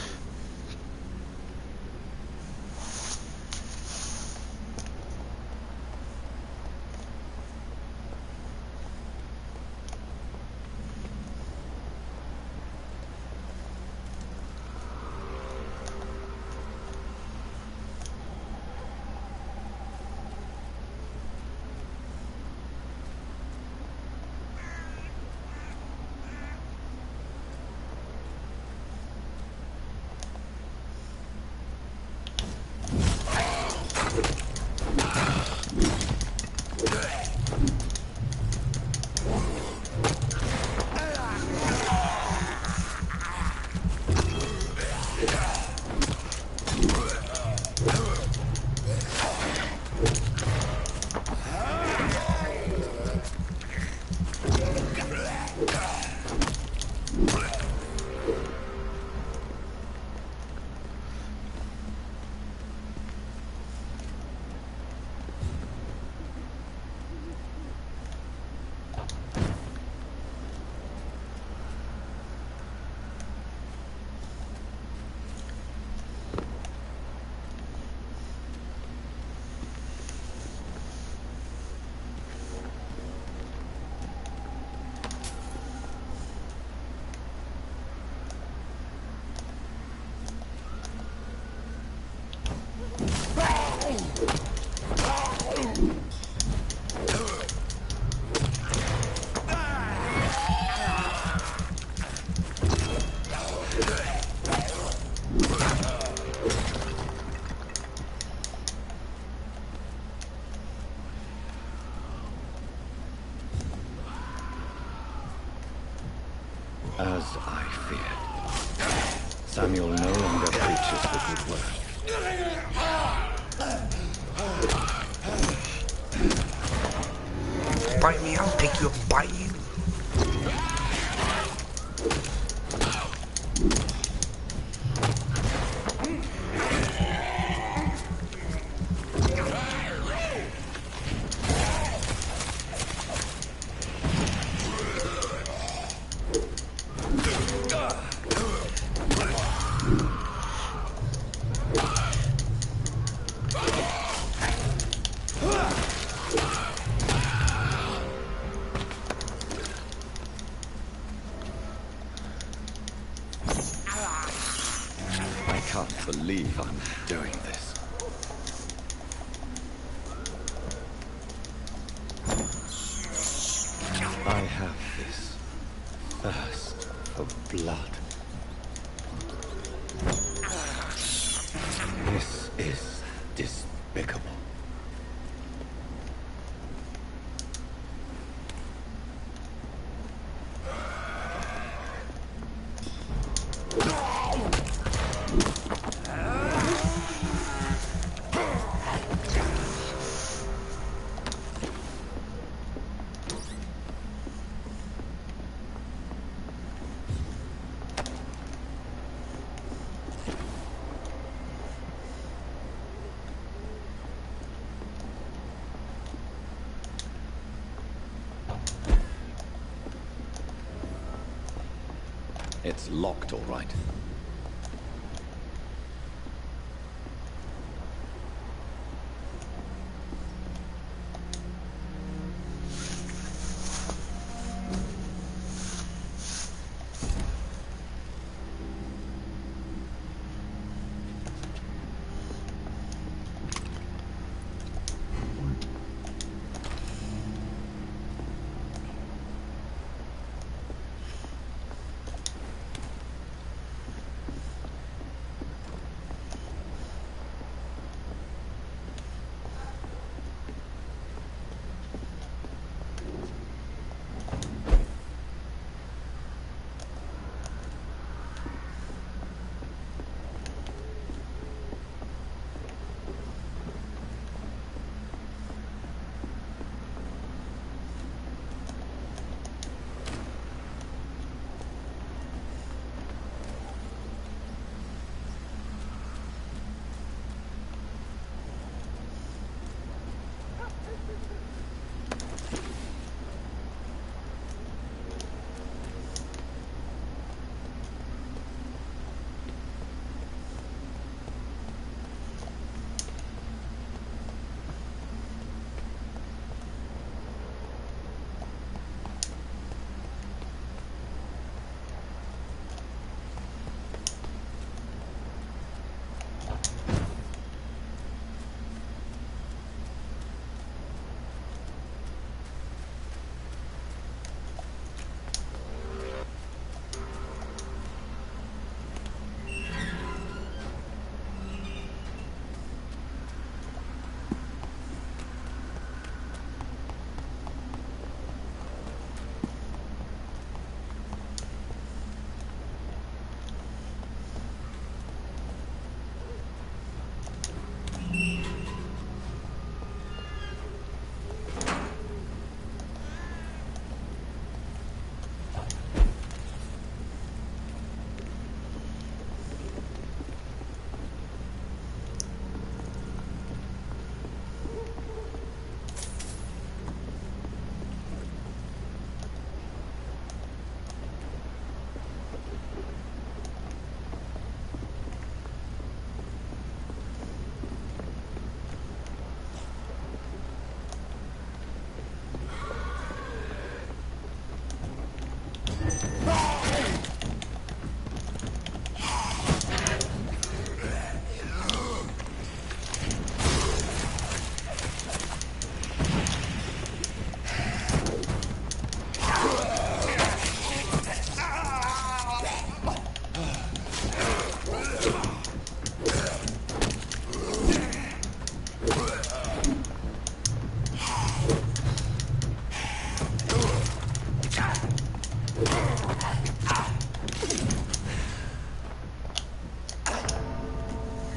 A: take you a bite.
B: I can't believe I'm doing this. I have this thirst for blood. This is despicable. It's locked, all right.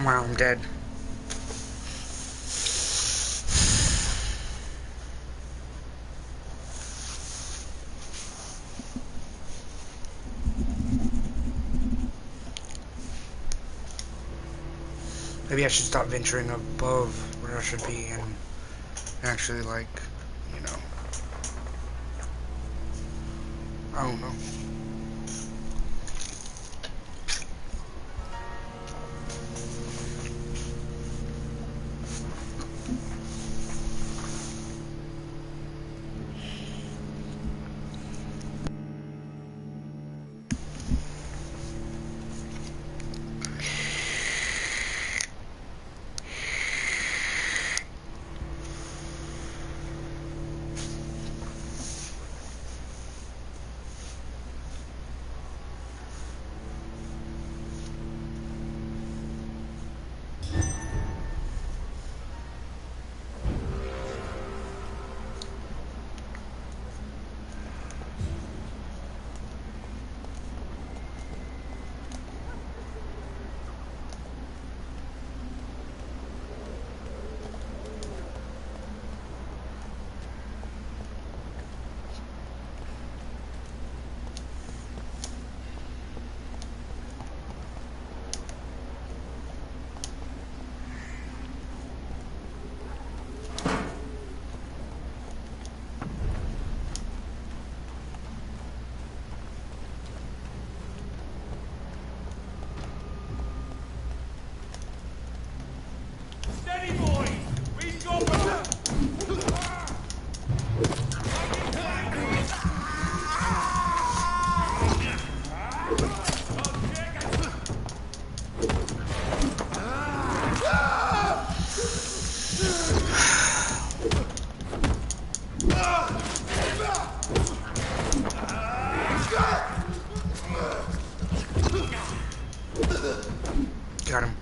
A: Wow, I'm dead. Maybe I should stop venturing above where I should be and actually, like, you know, I don't know. Got him.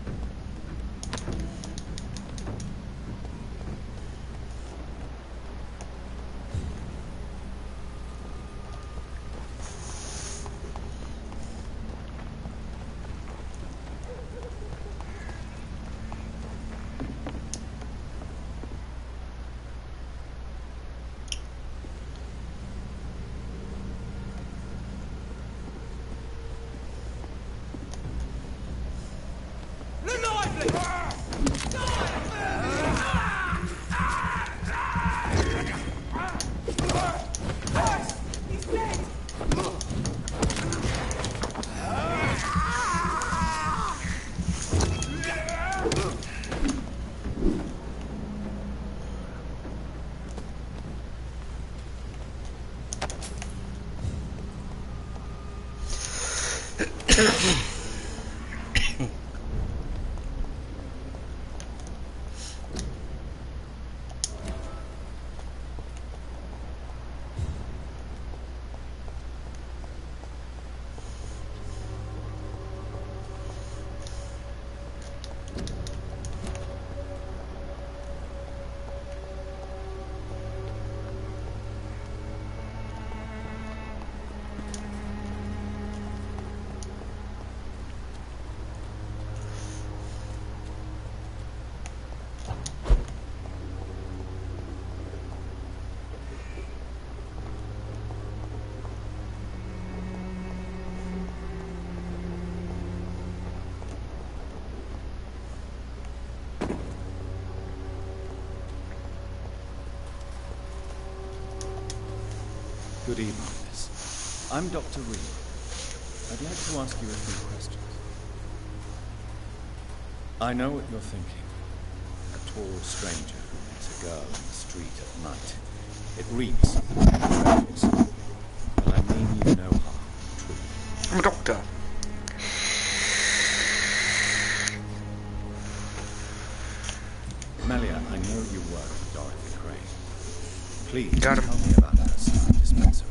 B: Good evening, miss. I'm Dr. Reed. I'd like to ask you a few questions. I know what you're thinking. A tall stranger who meets a girl in the street at night. It reeks of dreadful. But I mean you no harm, truly.
A: I'm a doctor.
B: Melia, I know you work for Dorothy Crane. Please
A: Got him.
B: tell me about her side dispensary.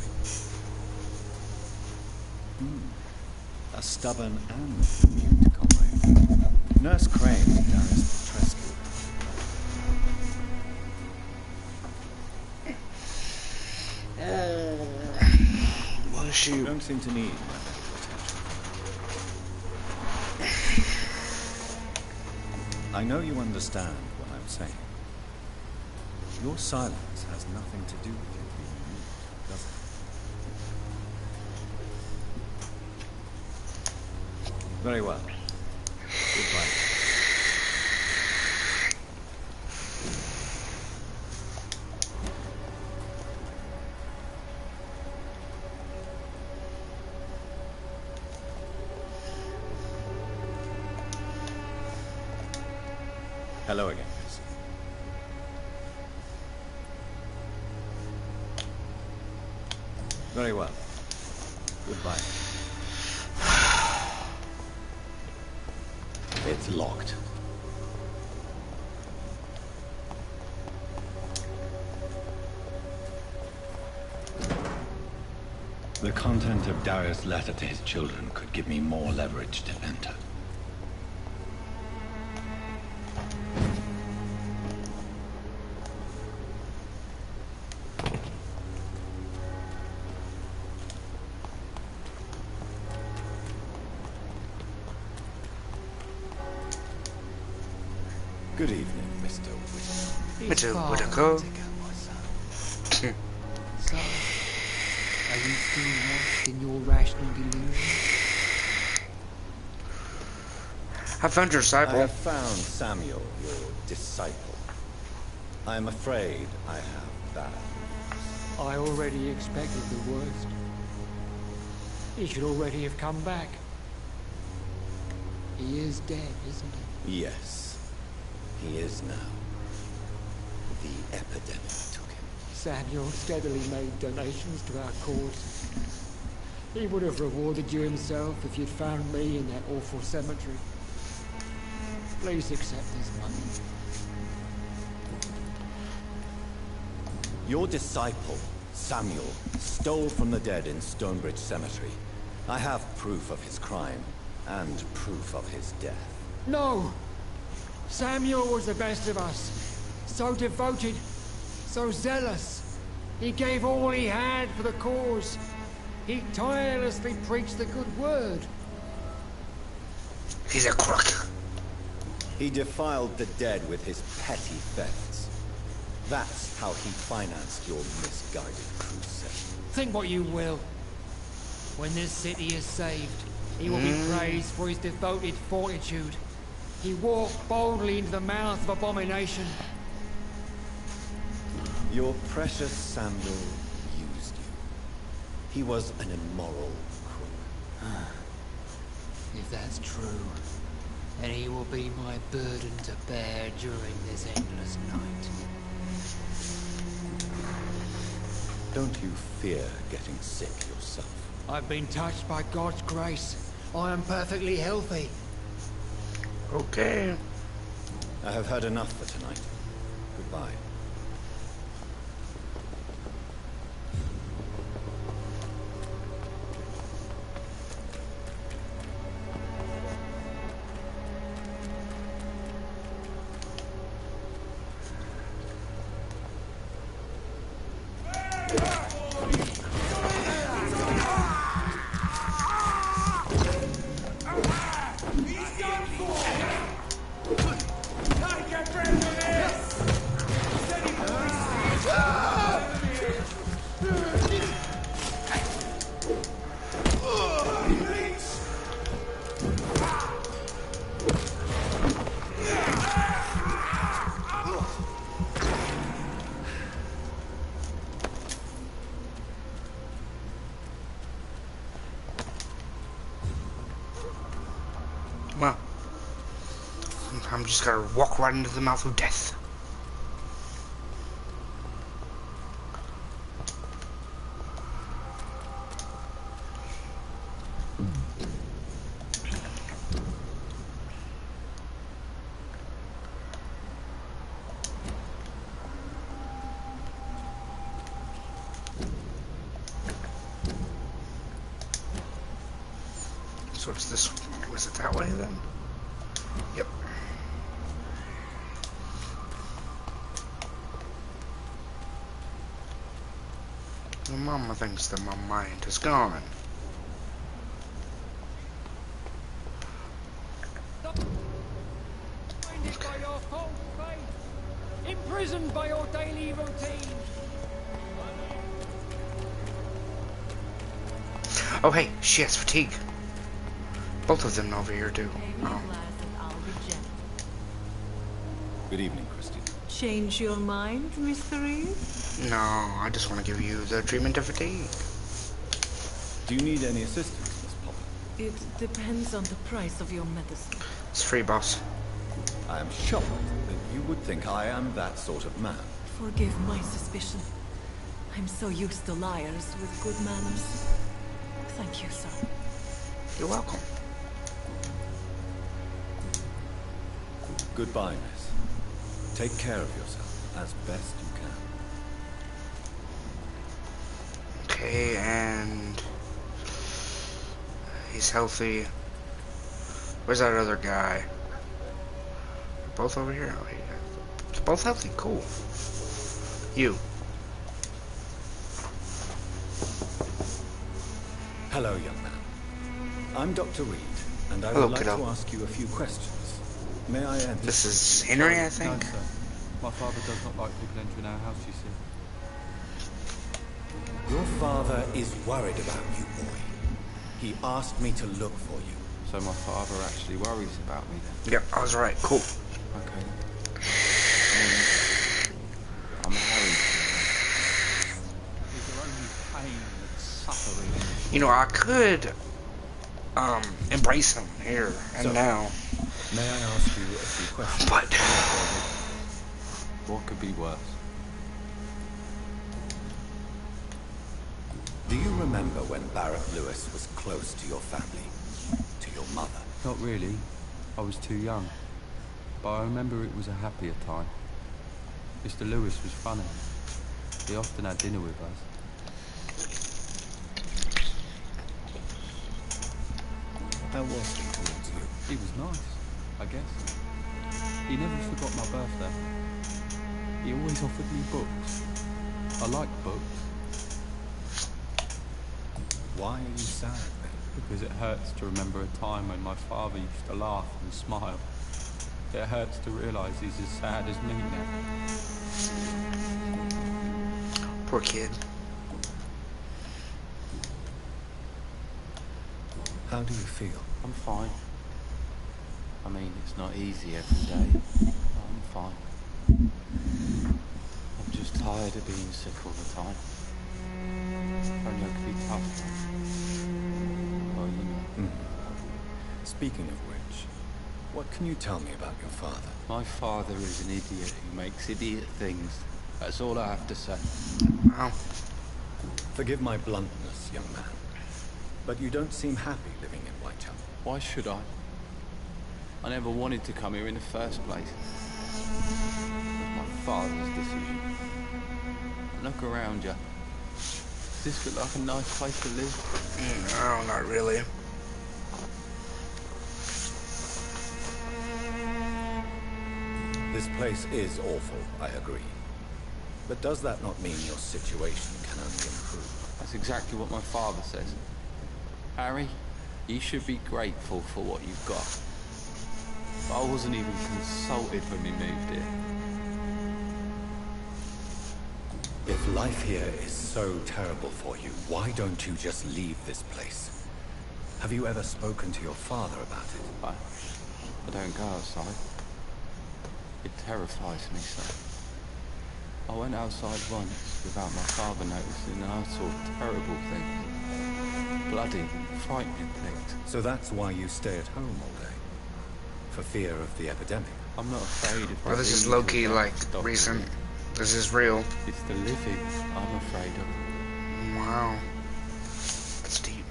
B: A stubborn and mute comrade. Nurse Crane and Darius Petrescu.
A: Bless you.
B: You don't seem to need my medical attention. I know you understand what I'm saying. Your silence has nothing to do with you being mute, does it? Very well. Goodbye. Hello again, Chris. Very well. Goodbye. It's locked. The content of Darius' letter to his children could give me more leverage to enter. Good evening, Mr. Whitaker.
A: Mr. Whitaker.
K: So, are you still lost in your rational delusion?
A: I found your disciple.
B: I have found Samuel, your disciple. I am afraid I have bad news.
K: I already expected the worst. He should already have come back. He is dead, isn't he?
B: Yes. He is now. The epidemic took him.
K: Samuel steadily made donations to our cause. He would have rewarded you himself if you'd found me in that awful cemetery. Please accept this money.
B: Your disciple, Samuel, stole from the dead in Stonebridge Cemetery. I have proof of his crime, and proof of his death.
K: No! Samuel was the best of us. So devoted, so zealous. He gave all he had for the cause. He tirelessly preached the good word.
A: He's a crook.
B: He defiled the dead with his petty thefts. That's how he financed your misguided crusade.
K: Think what you will. When this city is saved, he will be praised for his devoted fortitude. He walked boldly into the mouth of abomination.
B: Your precious Samuel used you. He was an immoral crook.
K: If that's true, then he will be my burden to bear during this endless night.
B: Don't you fear getting sick yourself?
K: I've been touched by God's grace. I am perfectly healthy.
A: Okay.
B: I have had enough for tonight. Goodbye.
A: Well, I'm just gonna walk right into the mouth of death. So it's this way. Was it that way then? Yep. My mama thinks that my mind is gone.
K: Blinded by your false faith, imprisoned by your daily routine.
A: Oh hey, she has fatigue. Both of them over here do. Oh.
B: Good evening, Christine.
M: Change your mind, Mr. Reed?
A: No, I just want to give you the treatment of fatigue.
B: Do you need any assistance, Miss Poppy?
M: It depends on the price of your medicine.
A: It's free, boss.
B: I am shocked that
I: would think I am that sort of man.
M: Forgive my suspicion. I'm so used to liars with good manners. Thank you, sir.
A: You're welcome.
I: Goodbye, miss. Take care of yourself as best you can.
A: Okay, and he's healthy. Where's that other guy? Both over here? Oh, yeah. They're both healthy. Cool. You.
I: Hello, young man. I'm Dr. Reed, and I
A: Hello,
I: would like
A: kiddo.
I: to ask you a few questions. May I enter?
A: This is Henry, I think.
N: No, sir. My father does not like people entering our house, you see.
I: Your father is worried about you, boy. He asked me to look for you.
N: So my father actually worries about me then?
A: Yep, I was right. Cool.
N: Okay. I'm married. Is there only pain and suffering?
A: You know, I could embrace him here and now.
I: May I ask you a few questions?
A: But
N: what could be worse?
I: Do you remember when Barrett Lewis was close to your family? To your mother?
N: Not really. I was too young. But I remember it was a happier time. Mr. Lewis was funny. He often had dinner with us.
I: How was he towards you?
N: He was nice, I guess. He never forgot my birthday. He always offered me books. I like books.
I: Why are you sad then?
N: Because it hurts to remember a time when my father used to laugh and smile. It hurts to realise he's as sad as me now.
A: poor kid.
I: How do you feel?
N: I'm fine. I mean, it's not easy every day. I'm fine. I'm just tired of being sick all the time. If only I could be tough. Well, you know.
I: Speaking of which, what can you tell me about your father?
N: My father is an idiot who makes idiot things. That's all I have to say.
A: Wow.
I: Forgive my bluntness, young man, but you don't seem happy living in Whitechapel.
N: Why should I? I never wanted to come here in the first place. It was my father's decision. Look around you. Does this look like a nice place to live?
A: No, not really.
I: This place is awful, I agree. But does that not mean your situation can only improve?
N: That's exactly what my father says. Harry, you should be grateful for what you've got. But I wasn't even consulted when we moved here.
I: If life here is so terrible for you, why don't you just leave this place? Have you ever spoken to your father about it?
N: I don't go outside. It terrifies me so. I went outside once without my father noticing and I saw terrible things. Bloody, frightening things.
I: So that's why you stay at home all day? For fear of the epidemic?
N: I'm not afraid of
A: Well, this is low-key, like, recent. This is real.
N: It's the living I'm afraid of.
A: Wow. That's deep.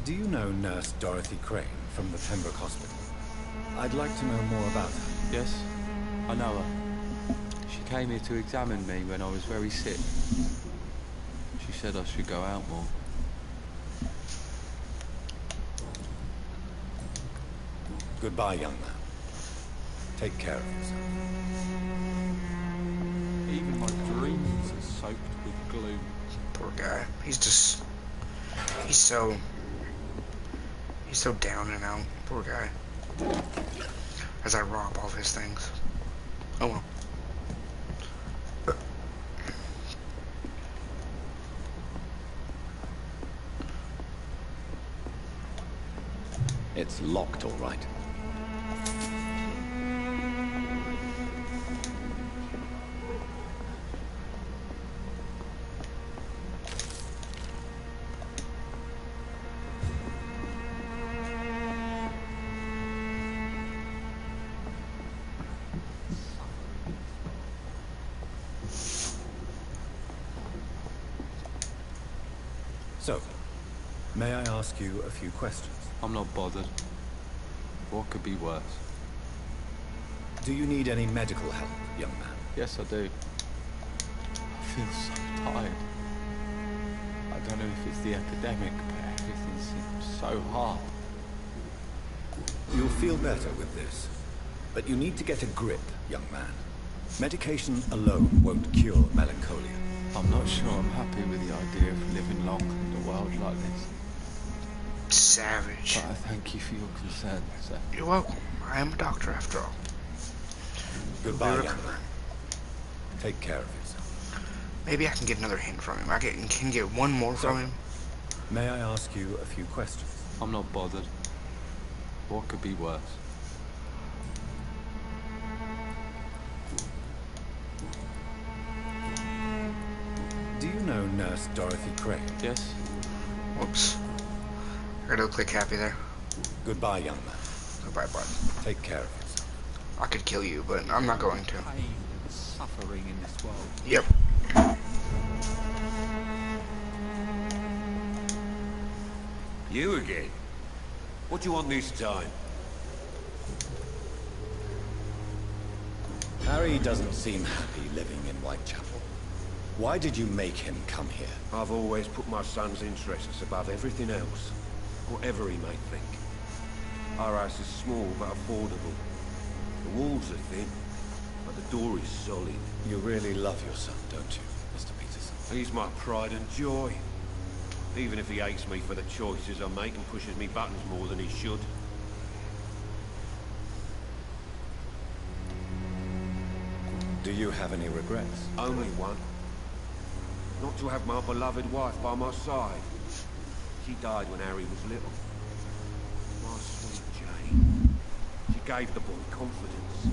I: Do you know Nurse Dorothy Crane from the Pembroke Hospital? I'd like to know more about her.
N: Yes, I know her. She came here to examine me when I was very sick. She said I should go out more.
I: Goodbye, young man. Take care of yourself.
N: Even my dreams are soaked with gloom.
A: Poor guy. He's just... He's so down and out. Poor guy. As I rob all of his things. Oh well.
I: It's locked, all right.
B: So, may I ask you a few questions?
N: I'm not bothered. What could be worse?
B: Do you need any medical help, young man?
N: Yes, I do. I feel so tired. I don't know if it's the epidemic, but everything seems so hard.
B: You'll feel better with this. But you need to get a grip, young man. Medication alone won't cure melancholia.
N: I'm not sure I'm happy with the idea of living long in a world like this.
A: Savage.
N: But I thank you for your concern, sir.
A: You're welcome. I am a doctor after all.
B: Goodbye, young man. Take care of yourself.
A: Maybe I can get another hint from him. I can get one more from him.
B: May I ask you a few questions?
N: I'm not bothered. What could be worse?
B: Do you know Nurse Dorothy Craig?
N: Yes.
A: Whoops. I gotta look like happy there.
B: Goodbye, young man.
A: Goodbye, bud.
B: Take care of yourself.
A: I could kill you, but I'm not going to.
K: Pain and suffering in this world.
A: Yep.
J: You again? What do you want this time?
B: Harry doesn't seem happy living in Whitechapel. Why did you make him come here?
J: I've always put my son's interests above everything else, whatever he may think. Our house is small but affordable. The walls are thin, but the door is solid.
B: You really love your son, don't you, Mr. Peterson?
J: He's my pride and joy. Even if he hates me for the choices I make and pushes me buttons more than he should.
B: Do you have any regrets?
J: Only one. Not to have my beloved wife by my side. She died when Harry was little. My sweet Jane. She gave the boy confidence.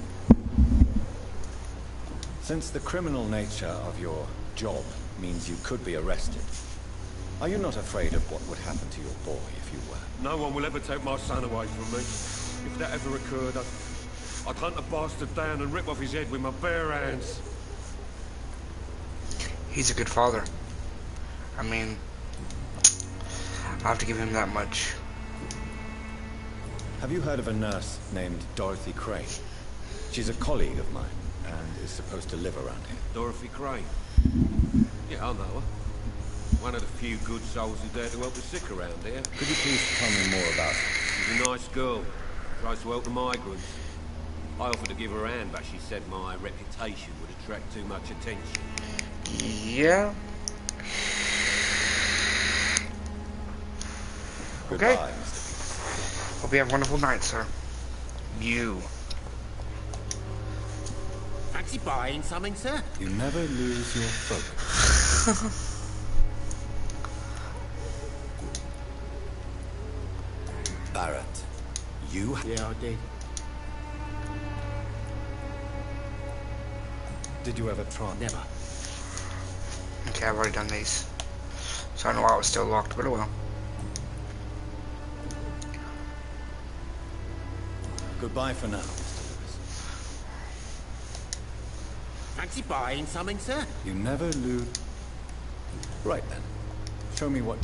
B: Since the criminal nature of your job means you could be arrested, are you not afraid of what would happen to your boy if you were?
J: No one will ever take my son away from me. If that ever occurred, I'd hunt the bastard down and rip off his head with my bare hands.
A: He's a good father. I mean, I have to give him that much.
B: Have you heard of a nurse named Dorothy Craig? She's a colleague of mine and is supposed to live around here.
J: Dorothy Craig? Yeah, I know her. One of the few good souls who dare to help the sick around here.
B: Could you please tell me more about her?
J: She's a nice girl. Tries to help the migrants. I offered to give her a hand, but she said my reputation would attract too much attention.
A: Yeah. Okay.
B: Goodbye, Mr.
A: Hope you have a wonderful night, sir. You.
J: Fancy buying something, sir?
B: You never lose your focus. Barrett, you...
H: Yeah, I did.
B: Did you ever try?
H: Never.
A: Okay, I've already done these. So I don't know why it was still locked, but oh well.
B: Goodbye for now, Mr. Lewis.
J: Fancy buying something, sir?
B: You never lose... Right then. Show me what...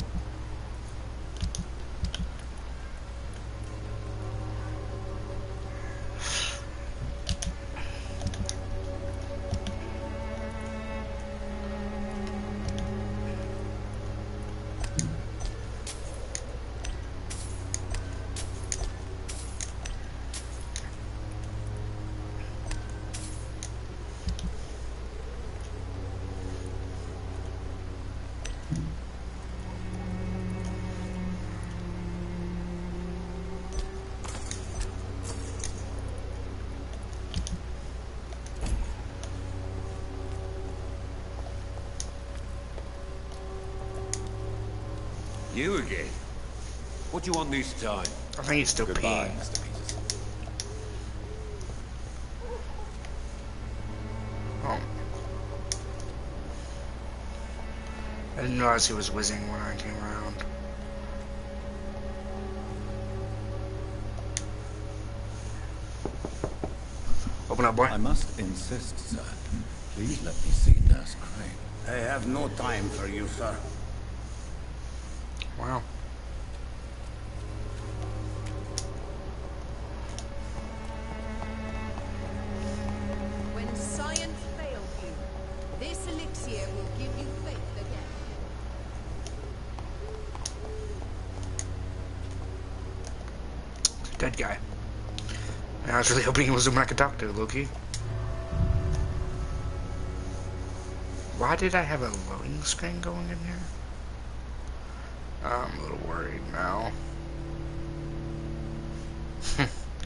J: You again? What do you want this time?
A: I think he's still
B: Goodbye,
A: peeing.
B: Mr. Peterson.
A: Oh. I didn't realize he was whizzing when I came around. Open up, boy.
B: I must insist, sir. Please let me see Nurse Crane.
O: I have no time for you, sir.
A: Dead guy. And I was really hoping he was the one I could talk to, Loki. Why did I have a loading screen going in here? I'm a little worried now.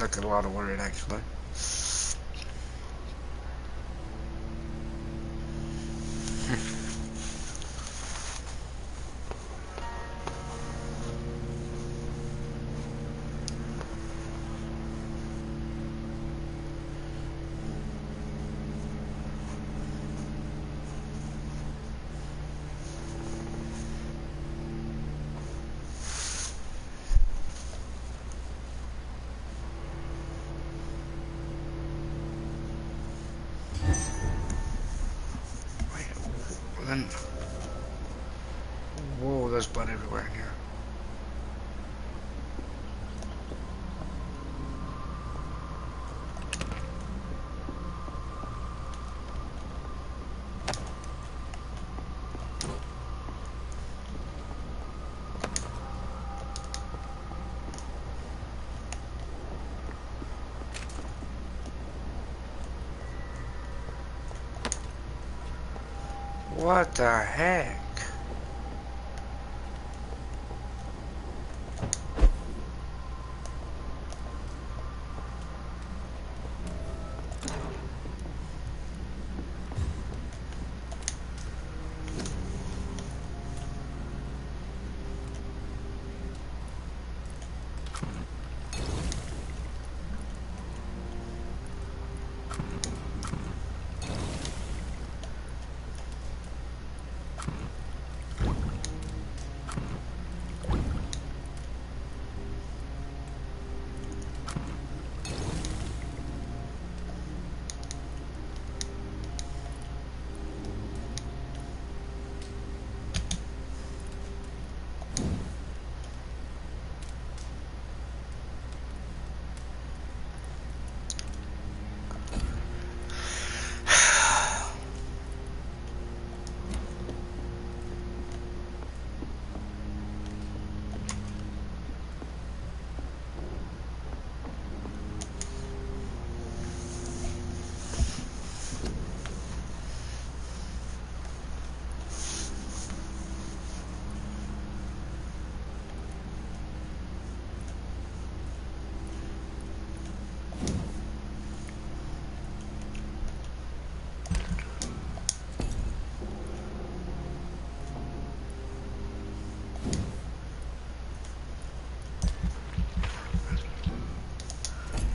A: Like a lot of worried, actually. Then, whoa, there's blood everywhere in here. What the heck?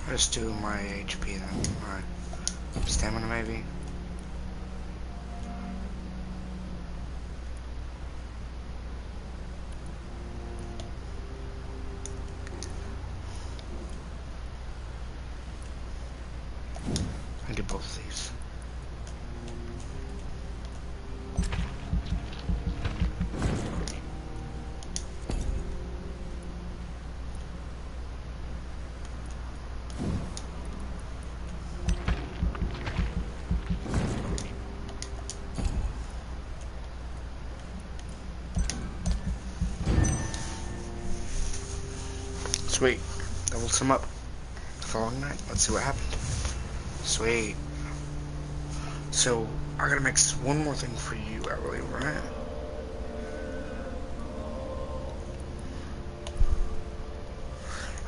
A: Let's do my HP then. My stamina maybe. I do both of these. Sweet. Doubled some up. The following night. Let's see what happened. Sweet. So, I gotta mix one more thing for you, I believe, right?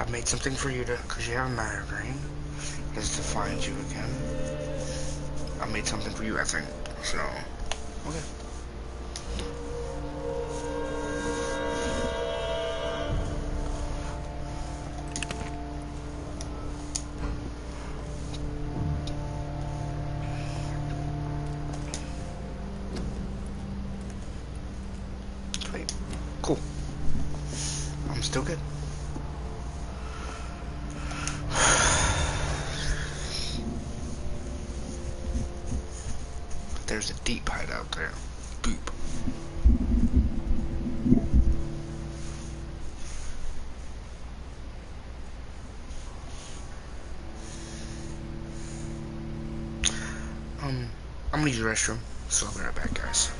A: I've made something for you to, because you have a migraine, is to find you again. I made something for you, I think. So, okay. Cool. I'm still good. There's a deep hideout there. Boop. I'm gonna use the restroom, so I'll be right back, guys.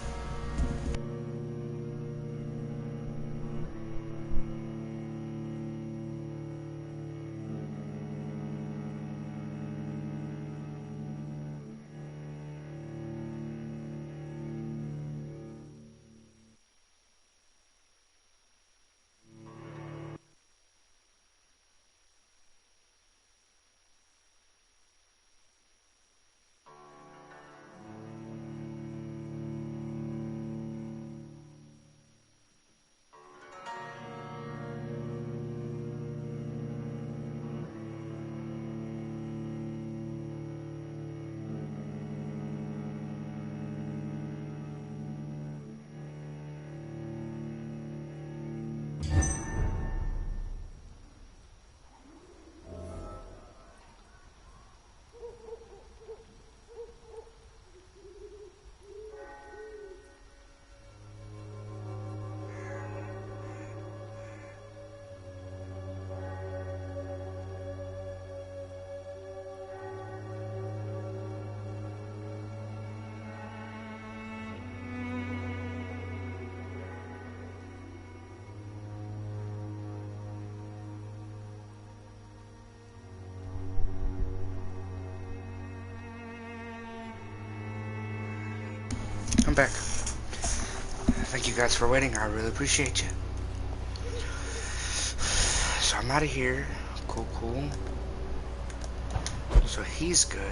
A: back. Thank you guys for waiting. I really appreciate you. So I'm out of here. Cool, cool. So he's good.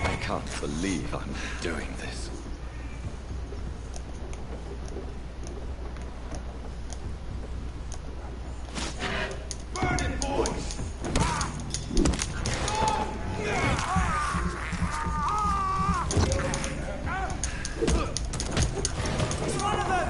I: I can't believe I'm doing this.
J: Burn it, boys! It's one of them!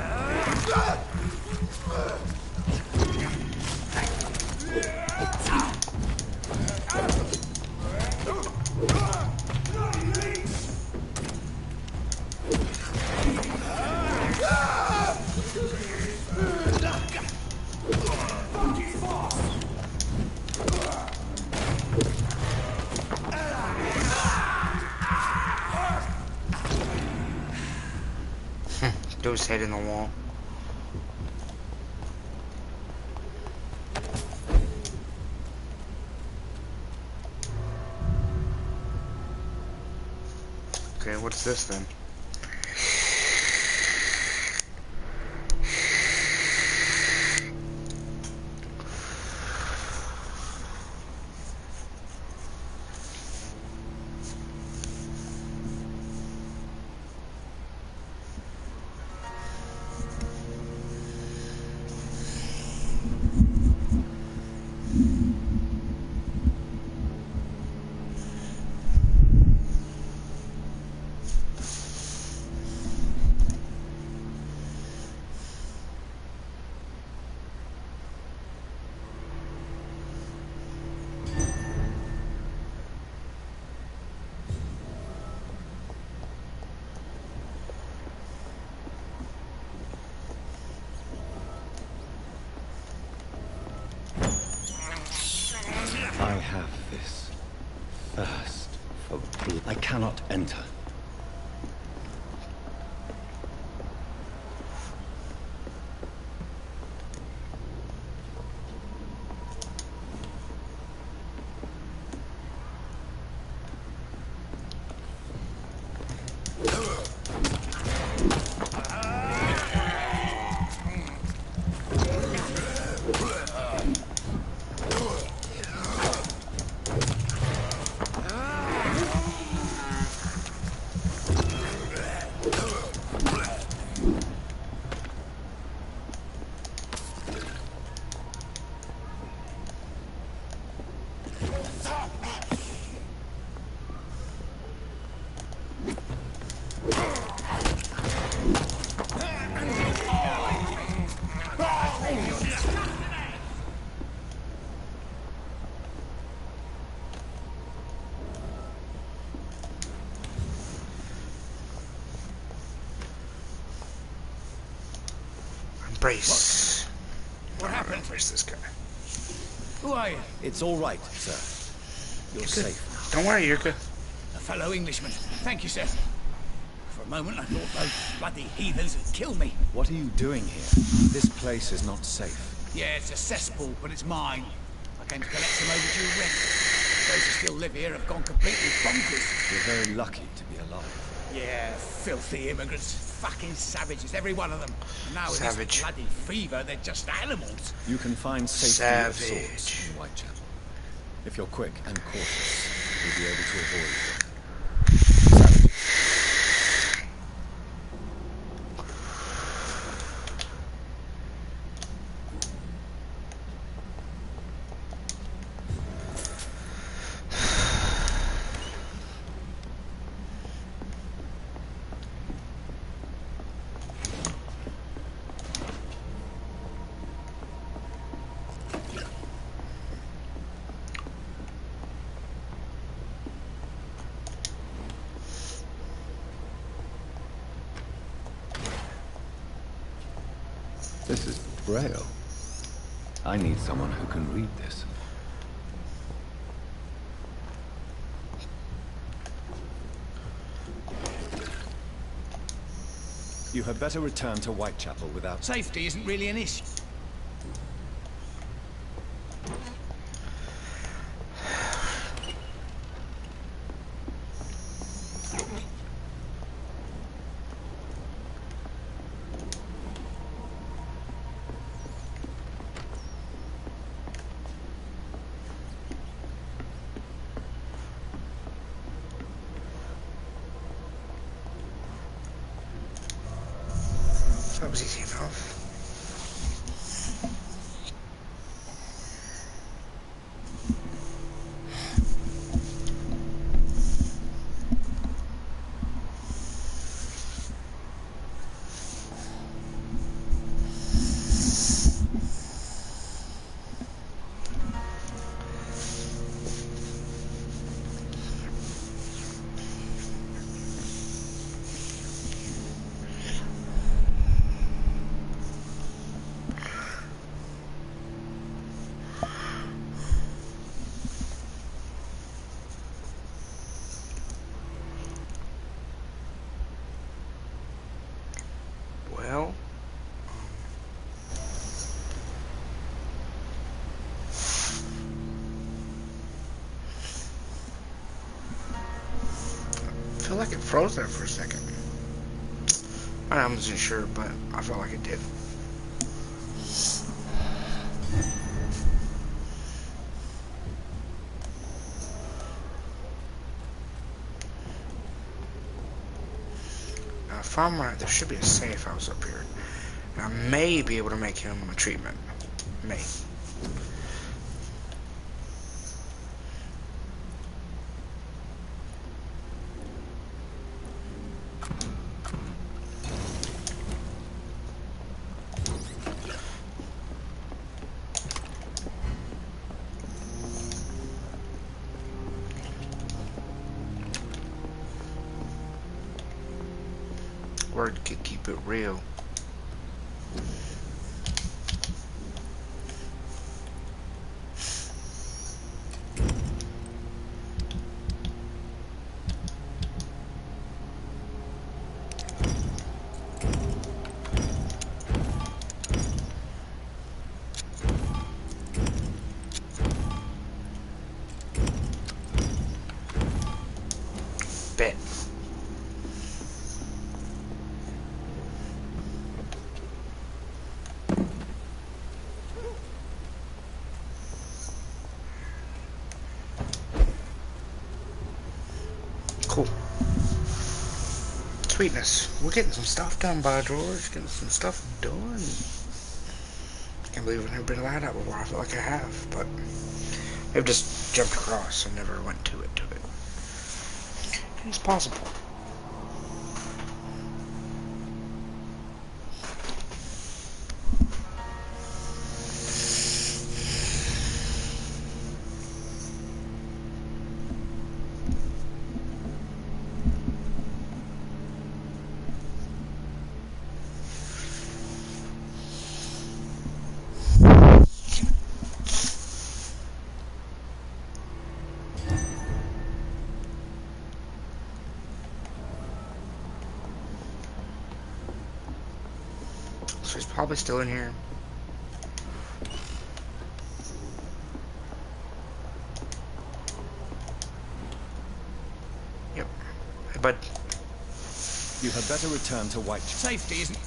A: Do his head in the wall. Okay, what's this then?
I: I have this thirst for blood. I cannot enter.
A: Brace.
E: What happened?
A: Brace this guy.
E: Who are you?
B: It's all right, sir. You're safe.
A: Don't worry, you're good.
E: A fellow Englishman. Thank you, sir. For a moment, I thought those bloody heathens would kill me.
B: What are you doing here? This place is not safe.
E: Yeah, it's a cesspool, but it's mine. I came to collect some overdue rent. Those who still live here have gone completely bonkers.
B: You're very lucky to be alive.
E: Yeah, filthy immigrants. Fucking savages, every one of them. And now with this bloody fever, they're just animals.
B: You can find safety of sorts in Whitechapel. If you're quick and cautious, you'll be able to avoid savages. This is Braille. I need someone who can read this. You had better return to Whitechapel without...
E: Safety isn't really an issue.
A: That was easy enough. Well, I feel like it froze there for a second. I wasn't sure, but I felt like it did. Now, if I'm right, there should be a safe house up here. And I may be able to make him a treatment. May. Word could keep it real. Bet. Cool. Sweetness. We're getting some stuff done, by George. Getting some stuff done. Can't believe I've never been allowed out before. I feel like I have, but I've just jumped across and never went to it. It's possible. She's probably still in here. Yep. Hey, bud.
B: You had better return to White. Safety isn't...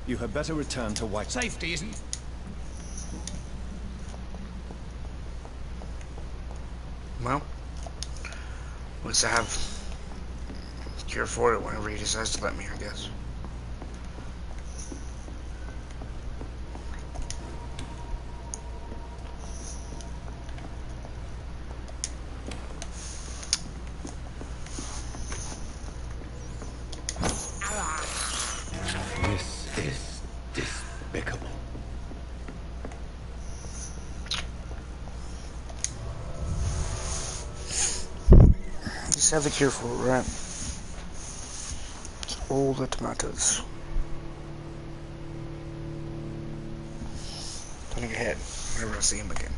B: You had better return to White. Safety isn't...
A: Well, at least I have cure for it whenever he decides to let me, I guess.
I: This is despicable.
A: Just have the cure for it, right? It's all the tomatoes. Turning ahead whenever I see him again.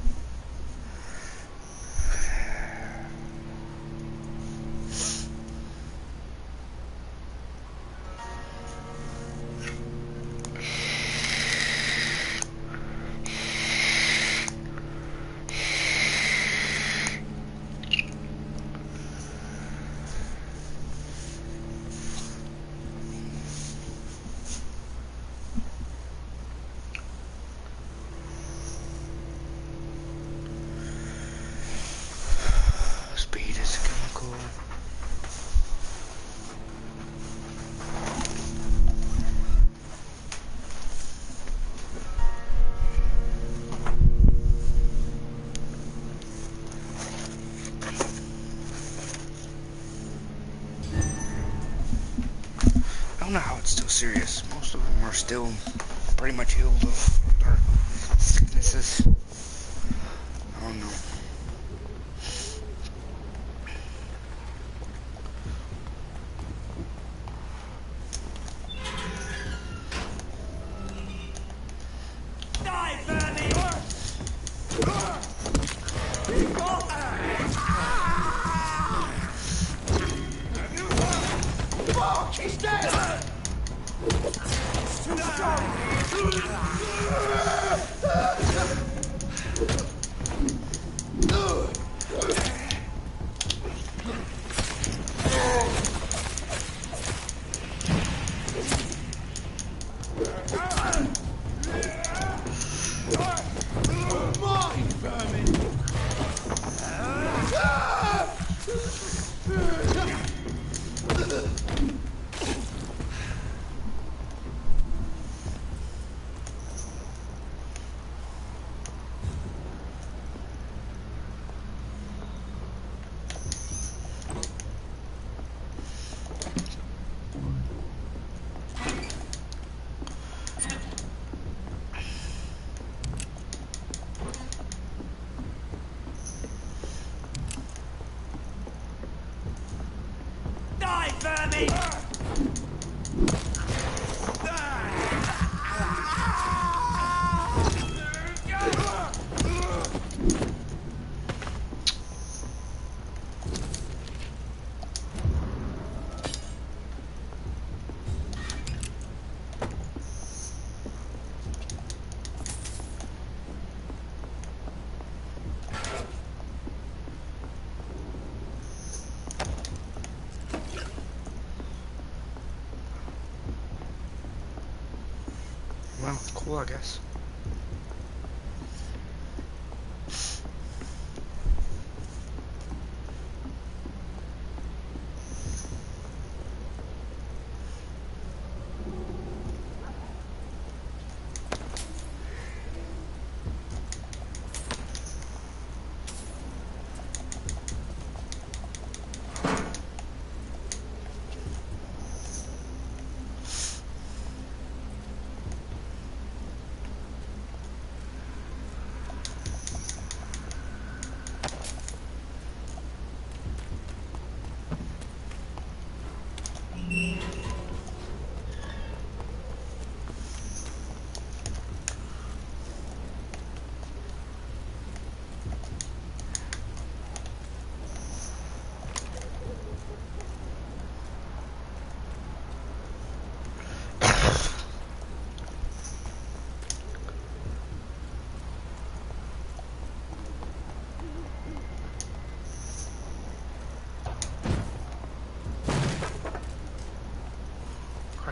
A: Speed is a chemical. I don't know how it's still serious. Most of them are still pretty much healed of their sicknesses. I don't know.
E: He's dead!
A: Well, cool, I guess.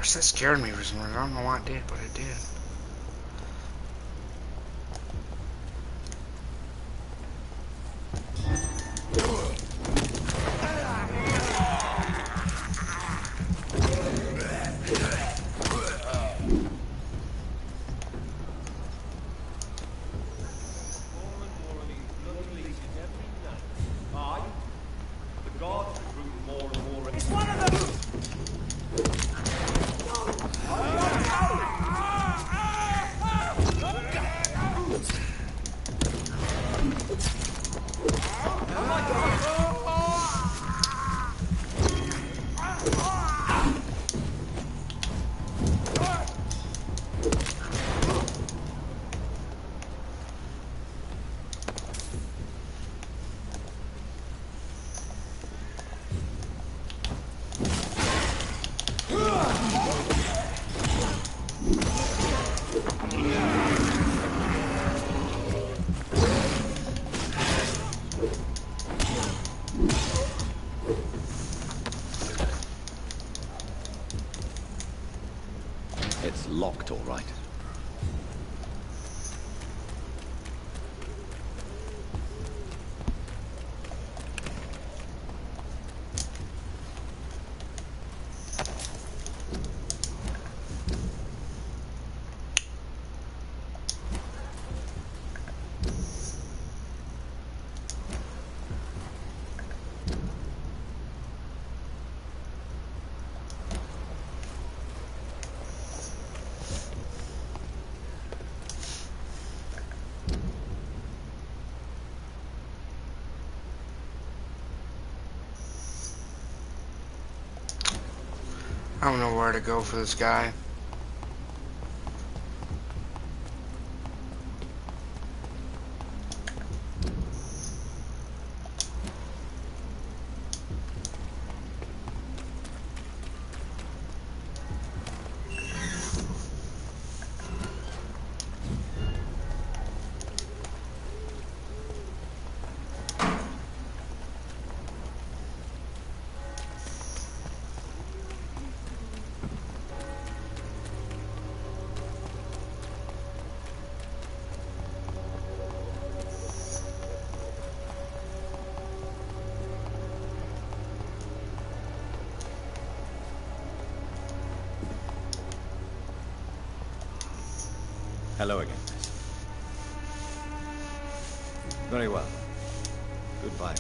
A: gosh, that scared me for some reason. I don't know why it did, but it did.
I: It's locked, all right.
A: I don't know where to go for this guy.
B: Hello again, miss. Very well. Goodbye.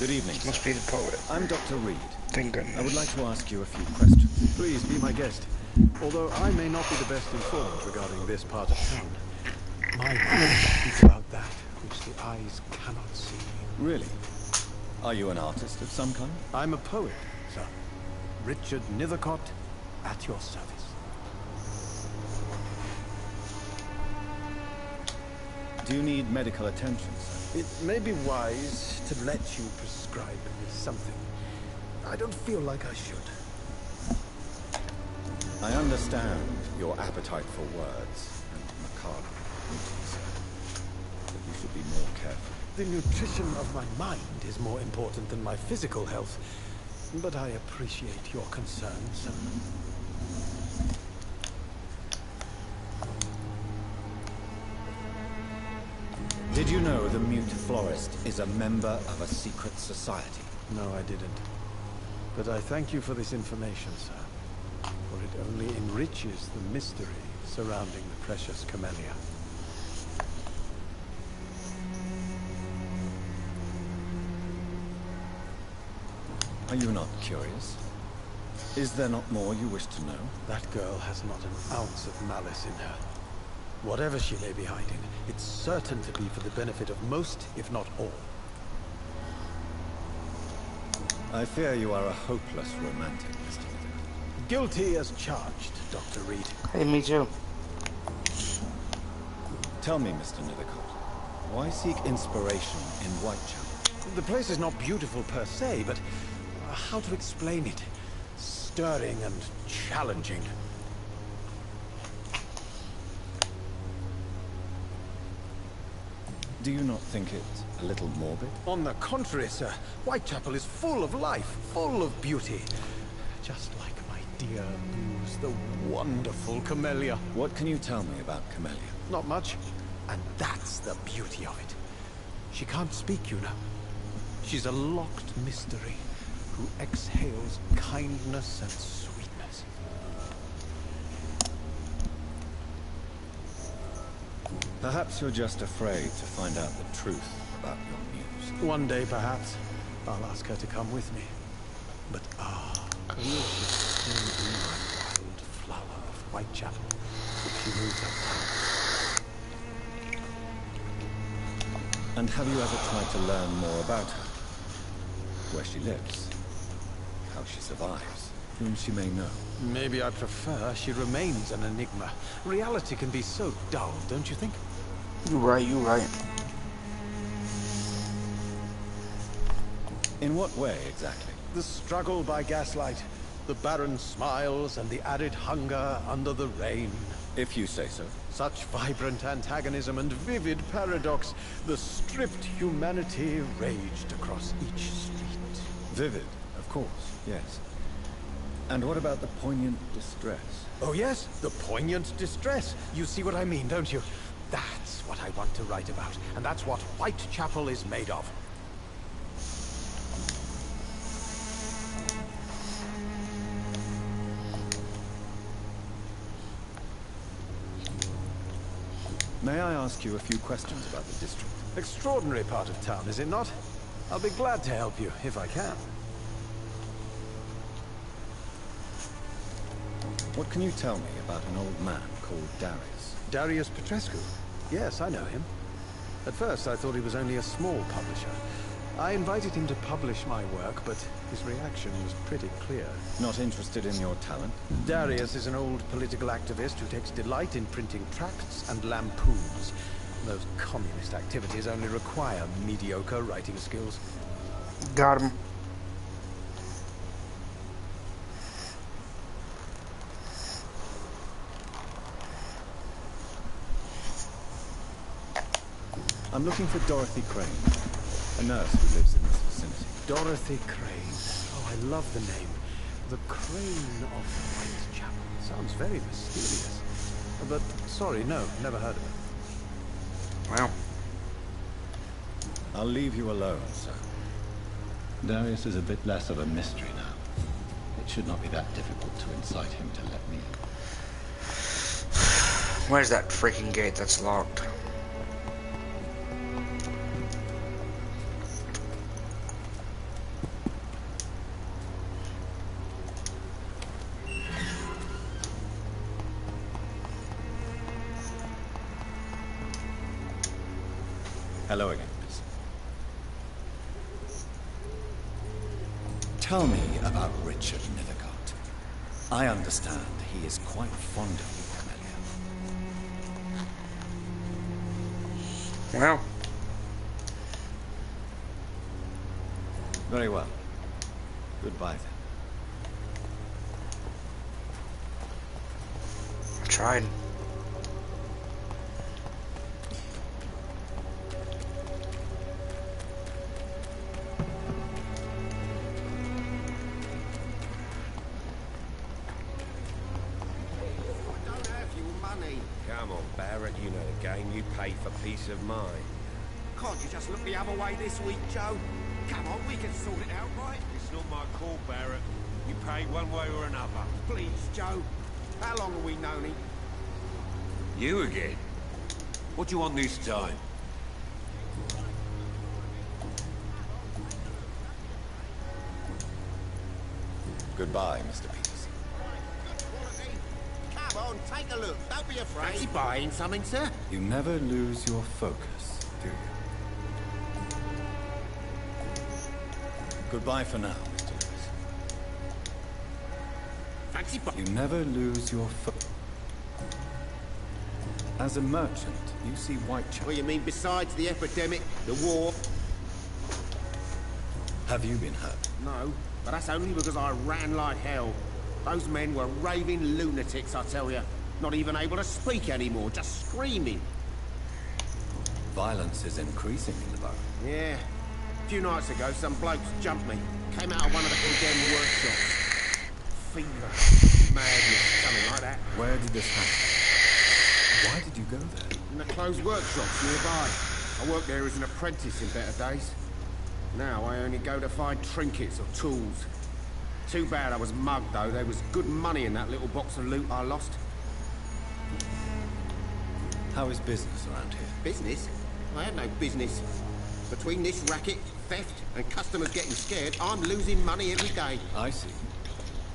B: Good evening.
A: Must be the poet.
B: I'm Dr. Reed.
A: Thank goodness.
B: I would like to ask you a few questions.
E: Please be my guest. Although I may not be the best informed regarding this part of town, my mind is about that which the eyes cannot see.
B: Really? Are you an artist of some kind?
E: I'm a poet, sir. Richard Nethercott, at your service.
B: Do you need medical attention, sir?
E: It may be wise to let you prescribe me something. I don't feel like I should.
B: I understand your appetite for words and macabre beauty, sir. But you should be more careful.
E: The nutrition of my mind is more important than my physical health. But I appreciate your concern, sir.
B: Did you know the Mute Florist is a member of a secret society?
E: No, I didn't. But I thank you for this information, sir. For it only enriches the mystery surrounding the precious camellia.
B: Are you not curious? Is there not more you wish to know?
E: That girl has not an ounce of malice in her. Whatever she may be hiding, it's certain to be for the benefit of most, if not all.
B: I fear you are a hopeless romantic, Mr. Nethercott.
E: Guilty as charged, Dr. Reed.
A: Hey, me too.
B: Tell me, Mr. Nethercott, why seek inspiration in Whitechapel?
E: The place is not beautiful per se, but how to explain it? Stirring and challenging.
B: Do you not think it a little morbid?
E: On the contrary, sir. Whitechapel is full of life, full of beauty. Just like my dear Booze, the wonderful camellia.
B: What can you tell me about Camellia?
E: Not much. And that's the beauty of it. She can't speak, you know. She's a locked mystery who exhales kindness and sweetness.
B: Perhaps you're just afraid to find out the truth about your muse.
E: One day, perhaps, I'll ask her to come with me. But will she still be my wild flower of Whitechapel if she moves uptown?
B: And have you ever tried to learn more about her? Where she lives? How she survives? Whom she may know?
E: Maybe I prefer she remains an enigma. Reality can be so dull, don't you think?
A: You're right, you're right.
B: In what way, exactly?
E: The struggle by gaslight, the barren smiles, and the added hunger under the rain.
B: If you say so.
E: Such vibrant antagonism and vivid paradox. The stripped humanity raged across each street.
B: Vivid, of course, yes. And what about the poignant distress?
E: Oh yes, the poignant distress. You see what I mean, don't you? That's what I want to write about, and that's what Whitechapel is made of.
B: May I ask you a few questions about the district?
E: Extraordinary part of town, is it not? I'll be glad to help you, if I can.
B: What can you tell me about an old man called Darius?
E: Darius Petrescu? Yes, I know him. At first, I thought he was only a small publisher. I invited him to publish my work, but his reaction was pretty clear.
B: Not interested in your talent?
E: Darius is an old political activist who takes delight in printing tracts and lampoons. Those communist activities only require mediocre writing skills.
A: Got him.
B: I'm looking for Dorothy Crane, a nurse who lives in this vicinity.
E: Dorothy Crane. Oh, I love the name. The Crane of Whitechapel. Sounds very mysterious. But, sorry, no, never heard of it.
A: Well.
B: I'll leave you alone, sir.
I: Darius is a bit less of a mystery now. It should not be that difficult to incite him to let me in.
A: Where's that freaking gate that's locked?
B: Hello again, miss. Tell me about Richard Nethercott. I understand he is quite fond of you, Camellia.
A: Well.
B: Very well. Goodbye, then.
A: I tried.
J: Come on, Barrett, you know the game. You pay for peace of mind.
H: Can't you just look the other way this week, Joe? Come on, we can sort it out, right?
J: It's not my call, Barrett. You pay one way or another.
H: Please, Joe. How long have we known him?
J: You again? What do you want this time?
B: Goodbye, Mr. Peterson.
H: Come on, take a look. Don't be afraid. Fancy buying something, sir?
B: You never lose your focus, do you? Goodbye for now, Mr. Lewis.
H: Fancy
B: You never lose your focus. As a merchant, you see Whitechapel.
H: What you mean besides the epidemic, the war?
B: Have you been hurt?
H: No, but that's only because I ran like hell. Those men were raving lunatics, I tell you. Not even able to speak anymore, just screaming.
B: Violence is increasing in the borough.
H: Yeah. A few nights ago, some blokes jumped me. Came out of one of the condemned workshops. Fever, madness, something like that.
B: Where did this happen? Why did you go there?
H: In the closed workshops nearby. I worked there as an apprentice in better days. Now I only go to find trinkets or tools. Too bad I was mugged, though. There was good money in that little box of loot I lost.
B: How is business around here?
H: Business? I have no business. Between this racket, theft, and customers getting scared, I'm losing money every day.
B: I see.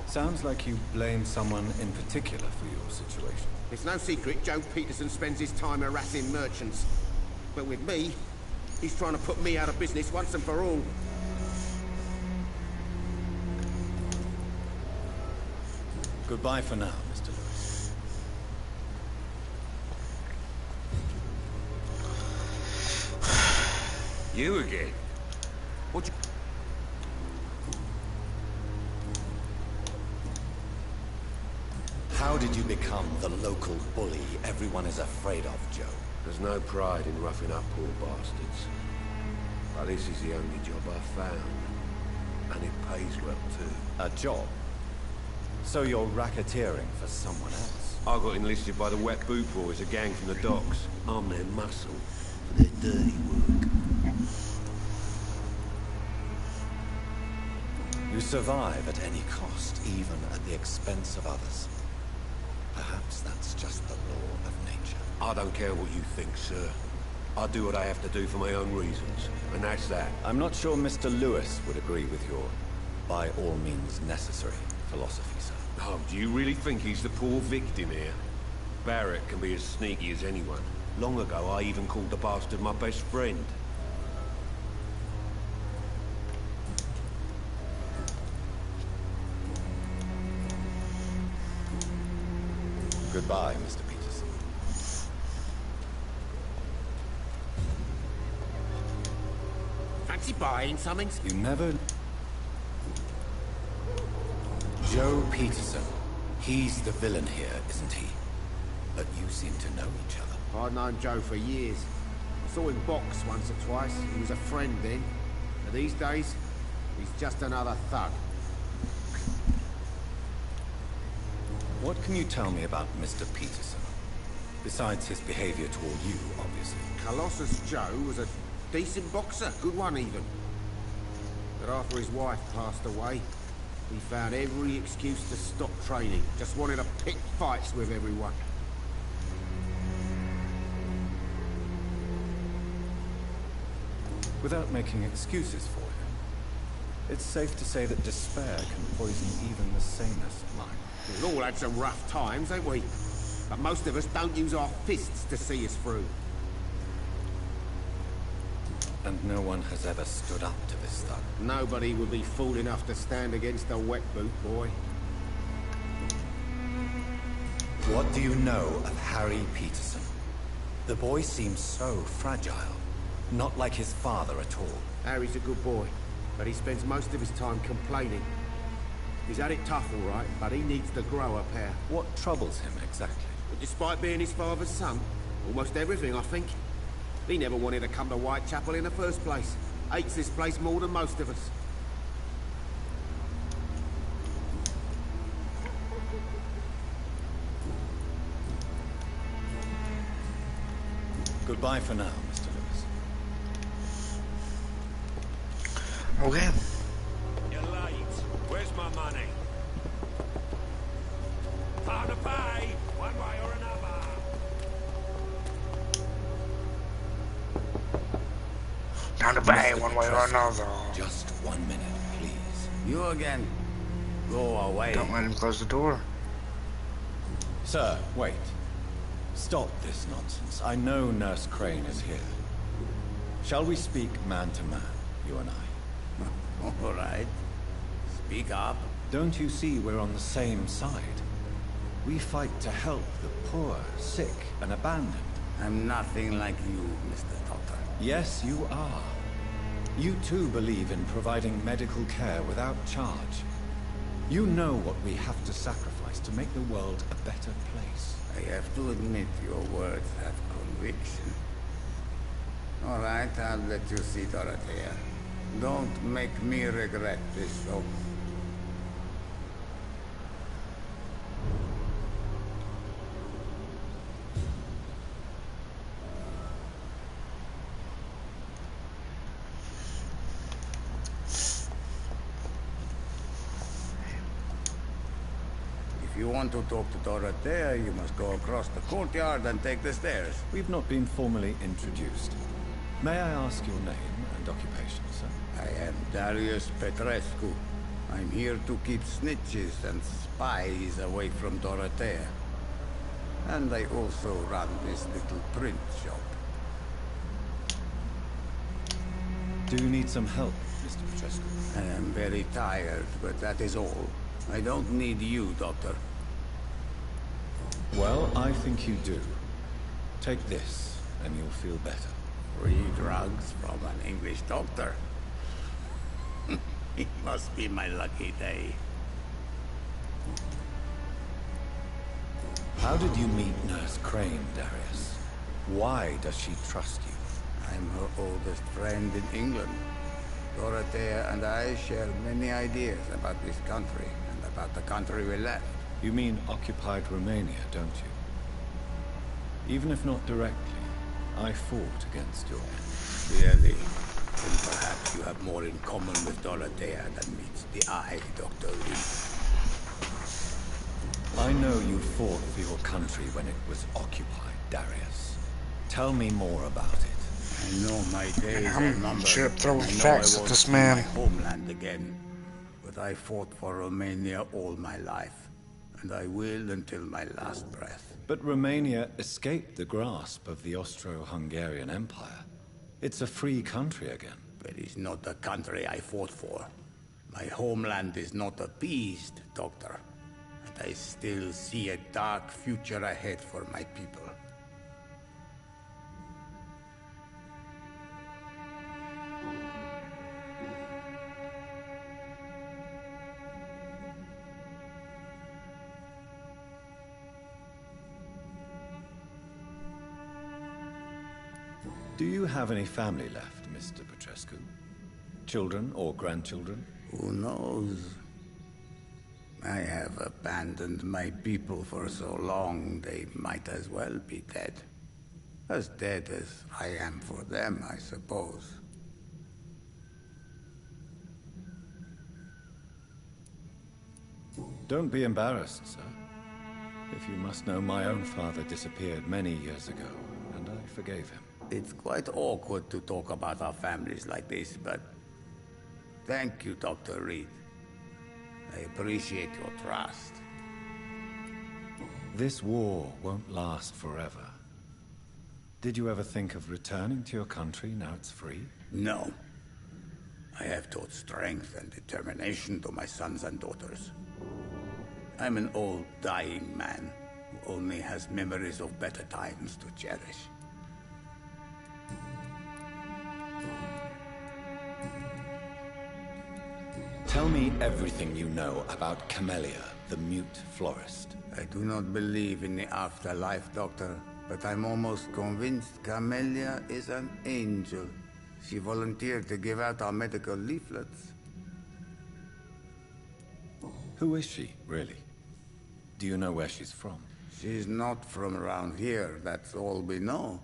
B: Sounds like you blame someone in particular for your situation.
H: It's no secret Joe Peterson spends his time harassing merchants. But with me, he's trying to put me out of business once and for all.
B: Goodbye for now, Mr. Lewis.
J: You again? What you...
I: How did you become the local bully everyone is afraid of, Joe?
J: There's no pride in roughing up poor bastards. But this is the only job I've found. And it pays well, too.
I: A job? So you're racketeering for someone else?
J: I got enlisted by the Wet Boot Boys, a gang from the docks. I'm their muscle for their dirty work.
I: You survive at any cost, even at the expense of others. Perhaps that's just the law of nature.
J: I don't care what you think, sir. I do what I have to do for my own reasons, and that's that.
I: I'm not sure Mr. Lewis would agree with your by all means necessary philosophy, sir.
J: Oh, do you really think he's the poor victim here? Barrett can be as sneaky as anyone. Long ago, I even called the bastard my best friend.
I: Goodbye, Mr. Peterson.
H: Fancy buying something?
B: You never...
I: Joe Peterson. He's the villain here, isn't he? But you seem to know each other.
H: I've known Joe for years. I saw him box once or twice. He was a friend then. But these days, he's just another thug.
B: What can you tell me about Mr. Peterson? Besides his behavior toward you, obviously.
H: Colossus Joe was a decent boxer, good one even. But after his wife passed away, he found every excuse to stop training. Just wanted to pick fights with everyone.
B: Without making excuses for him, it's safe to say that despair can poison even the sanest mind.
H: We've all had some rough times, ain't we? But most of us don't use our fists to see us through.
B: And no one has ever stood up to this thug.
H: Nobody would be fool enough to stand against a wet boot boy.
B: What do you know of Harry Peterson? The boy seems so fragile. Not like his father at all.
H: Harry's a good boy, but he spends most of his time complaining. He's had it tough, all right, but he needs to grow a pair.
B: What troubles him exactly?
H: But despite being his father's son, almost everything, I think. He never wanted to come to Whitechapel in the first place. Hates this place more than most of us.
B: Goodbye for now, Mr. Lewis.
A: Okay.
J: You're late. Where's my money? Time to pay, one way or another.
A: Time to pay one way or another.
B: Just 1 minute, please.
I: You again. Go away.
A: Don't let him close the door.
B: Sir, wait. Stop this nonsense. I know Nurse Crane is here. Shall we speak man to man, you and I?
I: All right. Speak up.
B: Don't you see we're on the same side? We fight to help the poor, sick, and abandoned.
I: I'm nothing like you, Mr. Doctor.
B: Yes, you are. You too believe in providing medical care without charge. You know what we have to sacrifice to make the world a better place.
I: I have to admit your words have conviction. All right, I'll let you see Dorothea. Don't make me regret this, though. If you want to talk to Dorothea, you must go across the courtyard and take the stairs.
B: We've not been formally introduced. May I ask your name and occupation, sir?
I: I am Darius Petrescu. I'm here to keep snitches and spies away from Dorothea. And I also run this little print shop.
B: Do you need some help, Mr. Petrescu?
I: I am very tired, but that is all. I don't need you, Doctor.
B: Well, I think you do. Take this, and you'll feel better.
I: Free drugs from an English doctor. It must be my lucky day.
B: How did you meet Nurse Crane, Darius? Why does she trust you?
I: I'm her oldest friend in England. Dorothea and I share many ideas about this country and about the country we left.
B: You mean occupied Romania, don't you? Even if not directly, I fought against your end.
I: Really? Then perhaps you have more in common with Dorothea than meets the eye, Dr. Reed.
B: I know you fought for your country when it was occupied, Darius. Tell me more about it.
I: I know my days are numbered.
A: Straight up throwing
I: I know
A: facts
I: I
A: at
I: won't
A: this
I: see
A: man.
I: my homeland again. But I fought for Romania all my life. And I will until my last breath.
B: But Romania escaped the grasp of the Austro-Hungarian Empire. It's a free country again.
I: But it's not the country I fought for. My homeland is not appeased, Doctor. And I still see a dark future ahead for my people.
B: Do you have any family left, Mr. Petrescu? Children or grandchildren?
I: Who knows? I have abandoned my people for so long, they might as well be dead. As dead as I am for them, I suppose.
B: Don't be embarrassed, sir. If you must know, my own father disappeared many years ago, and I forgave him.
I: It's quite awkward to talk about our families like this, but thank you, Dr. Reed. I appreciate your trust.
B: This war won't last forever. Did you ever think of returning to your country now it's free?
I: No. I have taught strength and determination to my sons and daughters. I'm an old, dying man who only has memories of better times to cherish.
B: Tell me everything you know about Camellia, the mute florist.
I: I do not believe in the afterlife, Doctor, but I'm almost convinced Camellia is an angel. She volunteered to give out our medical leaflets.
B: Who is she, really? Do you know where she's from?
I: She's not from around here, that's all we know.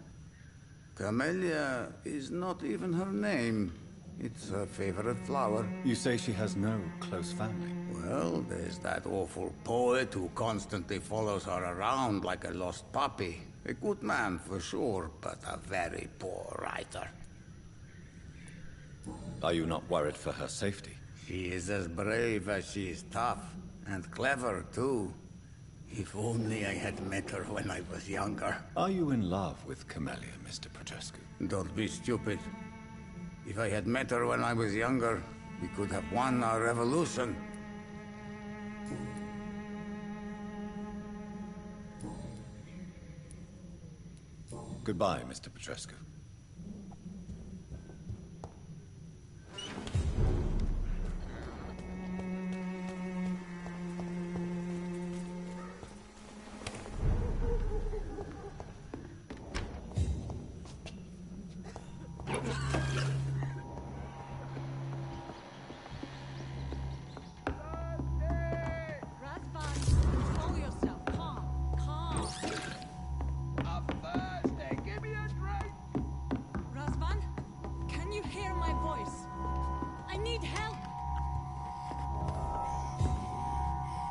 I: Camellia is not even her name. It's her favorite flower.
B: You say she has no close family?
I: Well, there's that awful poet who constantly follows her around like a lost puppy. A good man for sure, but a very poor writer.
B: Are you not worried for her safety?
I: She is as brave as she is tough, and clever too. If only I had met her when I was younger.
B: Are you in love with Camellia, Mr. Petrescu?
I: Don't be stupid. If I had met her when I was younger, we could have won our revolution.
B: Goodbye, Mr. Petrescu.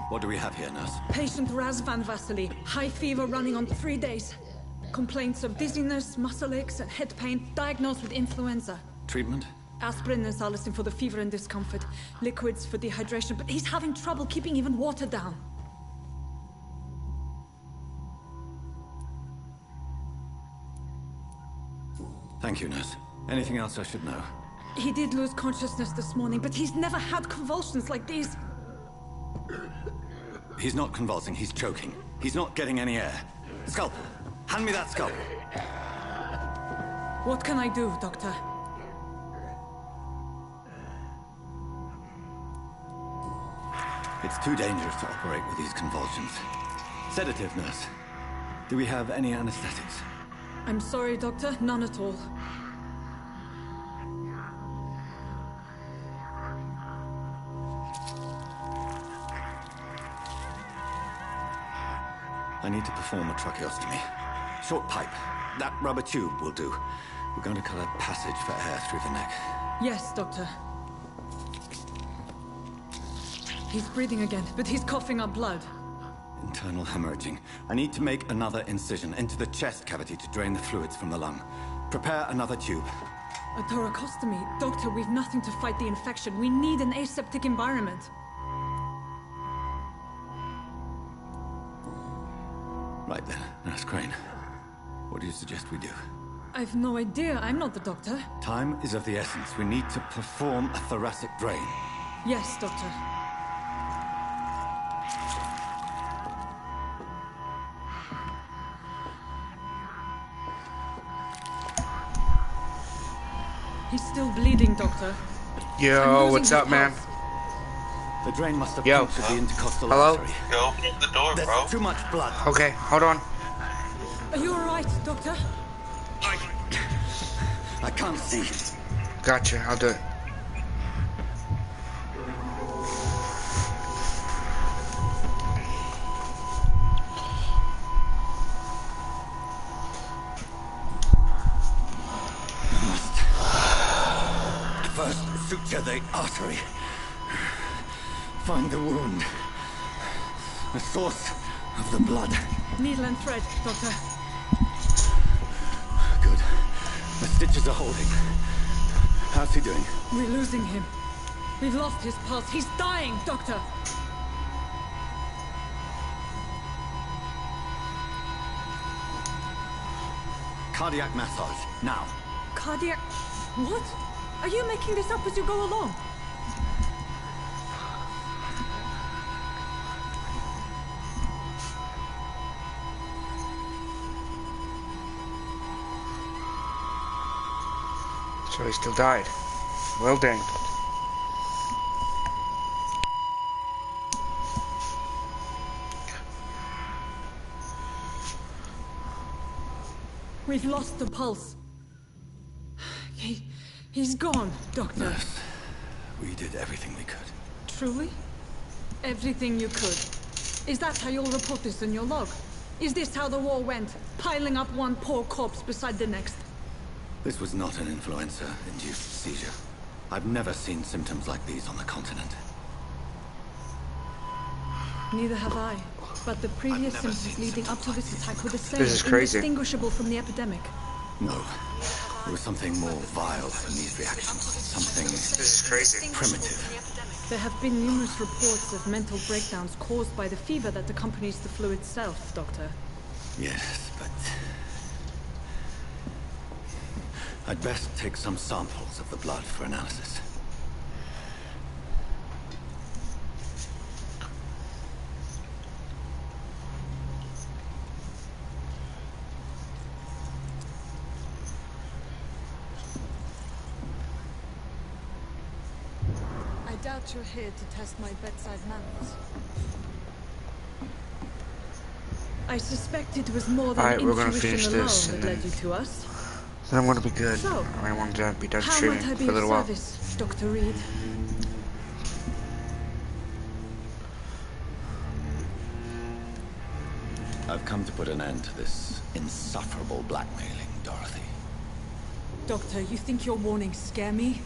B: What do we have here, nurse?
D: Patient Razvan Vasily. High fever running on 3 days. Complaints of dizziness, muscle aches, and head pain. Diagnosed with influenza.
B: Treatment?
D: Aspirin and salicin for the fever and discomfort. Liquids for dehydration, but he's having trouble keeping even water down.
B: Thank you, nurse. Anything else I should know?
D: He did lose consciousness this morning, but he's never had convulsions like these.
B: He's not convulsing, he's choking. He's not getting any air. Scalpel! Hand me that scalpel!
D: What can I do, Doctor?
B: It's too dangerous to operate with these convulsions. Sedative, nurse. Do we have any anesthetics?
D: I'm sorry, Doctor. None at all.
B: I need to perform a tracheostomy. Short pipe. That rubber tube will do. We're going to cut a passage for air through the neck.
D: Yes, Doctor. He's breathing again, but he's coughing up blood.
B: Internal hemorrhaging. I need to make another incision into the chest cavity to drain the fluids from the lung. Prepare another tube.
D: A thoracostomy. Doctor, we've nothing to fight the infection. We need an aseptic environment.
B: Right then, Nurse Crane. What do you suggest we do?
D: I've no idea. I'm not the doctor.
B: Time is of the essence. We need to perform a thoracic drain.
D: Yes, Doctor. He's still bleeding, Doctor.
A: Yo, what's up, man?
B: The drain must have
A: Yo.
B: punctured the intercostal
A: Hello?
B: artery.
O: Yo, open up the door,
B: There's
O: bro.
B: too much blood.
A: Okay, hold on.
D: Are you all right, Doctor?
B: I can't see.
A: Gotcha, I'll do it.
B: First, suture the artery. Find the wound. The source of the blood.
D: Needle and thread, Doctor.
B: Good. The stitches are holding. How's he doing?
D: We're losing him. We've lost his pulse. He's dying, Doctor.
B: Cardiac massage, now.
D: Cardiac... What? Are you making this up as you go along?
A: So he still died. Well done.
D: We've lost the pulse. He's gone, Doctor.
B: Nurse, we did everything we could.
D: Truly? Everything you could. Is that how you'll report this in your log? Is this how the war went? Piling up one poor corpse beside the next?
B: This was not an influenza-induced seizure. I've never seen symptoms like these on the continent.
D: Neither have I. But the previous symptoms leading up to this attack were the same.
A: This is crazy.
D: Indistinguishable from the epidemic.
B: No. There was something more vile in these reactions. Something... This
A: is crazy.
B: Primitive.
D: There have been numerous reports of mental breakdowns caused by the fever that accompanies the flu itself, Doctor.
B: Yes, but... I'd best take some samples of the blood for analysis.
D: I doubt you're here to test my bedside manners. I suspect it was more than
A: Alright, we're gonna
D: intuition
A: finish
D: alone
A: this
D: that
A: and
D: led
A: then...
D: you to us.
A: Then I'm gonna be good.
D: So,
A: I want to be done
D: how
A: streaming
D: might I be
A: for a
D: of
A: little while.
D: service, Dr. Reed?
B: I've come to put an end to this insufferable blackmailing, Dorothy.
D: Doctor, you think your warnings scare me?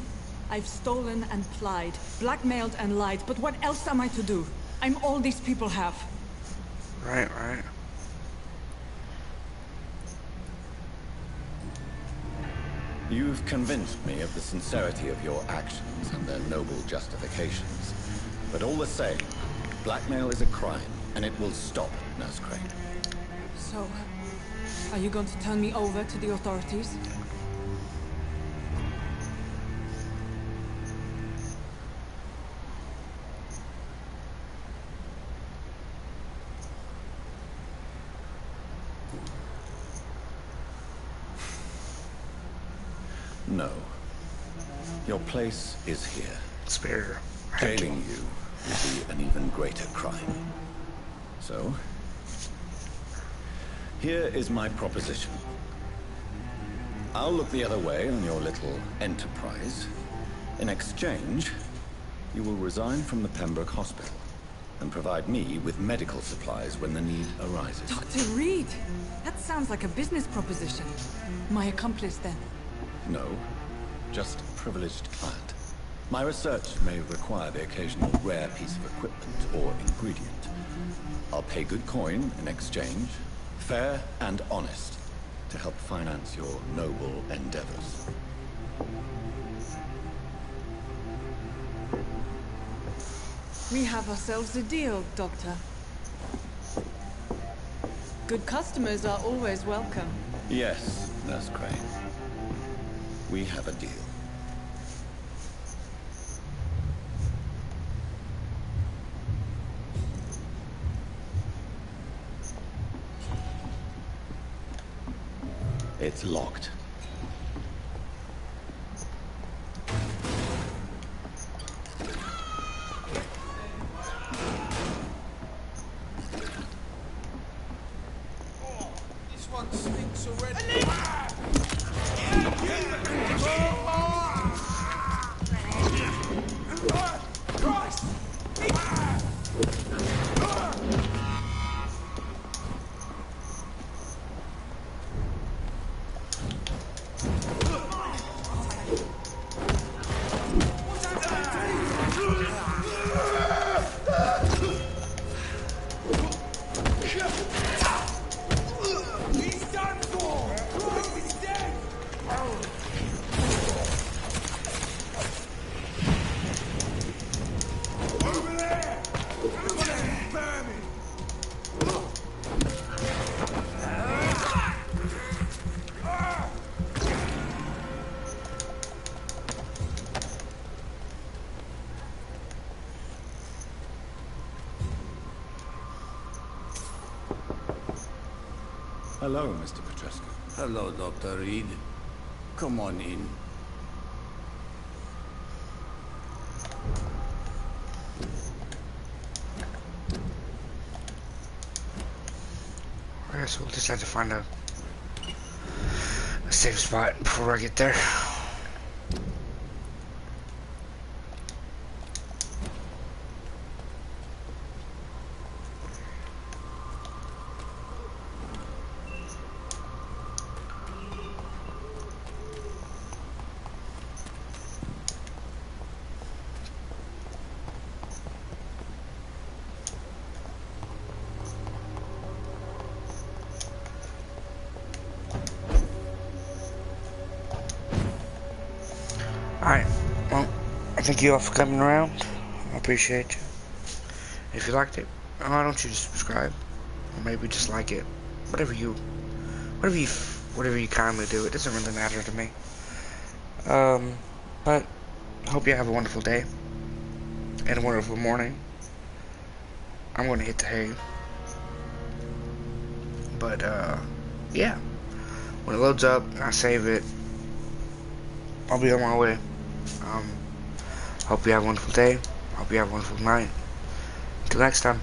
D: I've stolen and plied, blackmailed and lied, but what else am I to do? I'm all these people have.
A: Right, right.
B: You've convinced me of the sincerity of your actions and their noble justifications. But all the same, blackmail is a crime, and it will stop, Nurse Crane.
D: So, are you going to turn me over to the authorities?
B: No. Your place is here.
A: Spare.
B: Jailing you would be an even greater crime. So, here is my proposition. I'll look the other way on your little enterprise. In exchange, you will resign from the Pembroke Hospital and provide me with medical supplies when the need arises.
D: Dr. Reed! That sounds like a business proposition. My accomplice, then.
B: No, just a privileged client. My research may require the occasional rare piece of equipment or ingredient. I'll pay good coin in exchange, fair and honest, to help finance your noble endeavors.
D: We have ourselves a deal, Doctor. Good customers are always welcome.
B: Yes, Nurse Crane. We have a deal. It's locked.
C: This one stinks already.
B: Hello, Mr. Petrescu.
I: Hello, Dr. Reed. Come on in.
A: I guess we'll just have to find a safe spot before I get there. Alright, well, thank you all for coming around. I appreciate you. If you liked it, why don't you just subscribe? Or maybe just like it. Whatever you kindly do, it doesn't really matter to me. But I hope you have a wonderful day and a wonderful morning. I'm gonna hit the hay. But yeah. When it loads up and I save it, I'll be on my way. Hope you have a wonderful day. Hope you have a wonderful night. Until next time.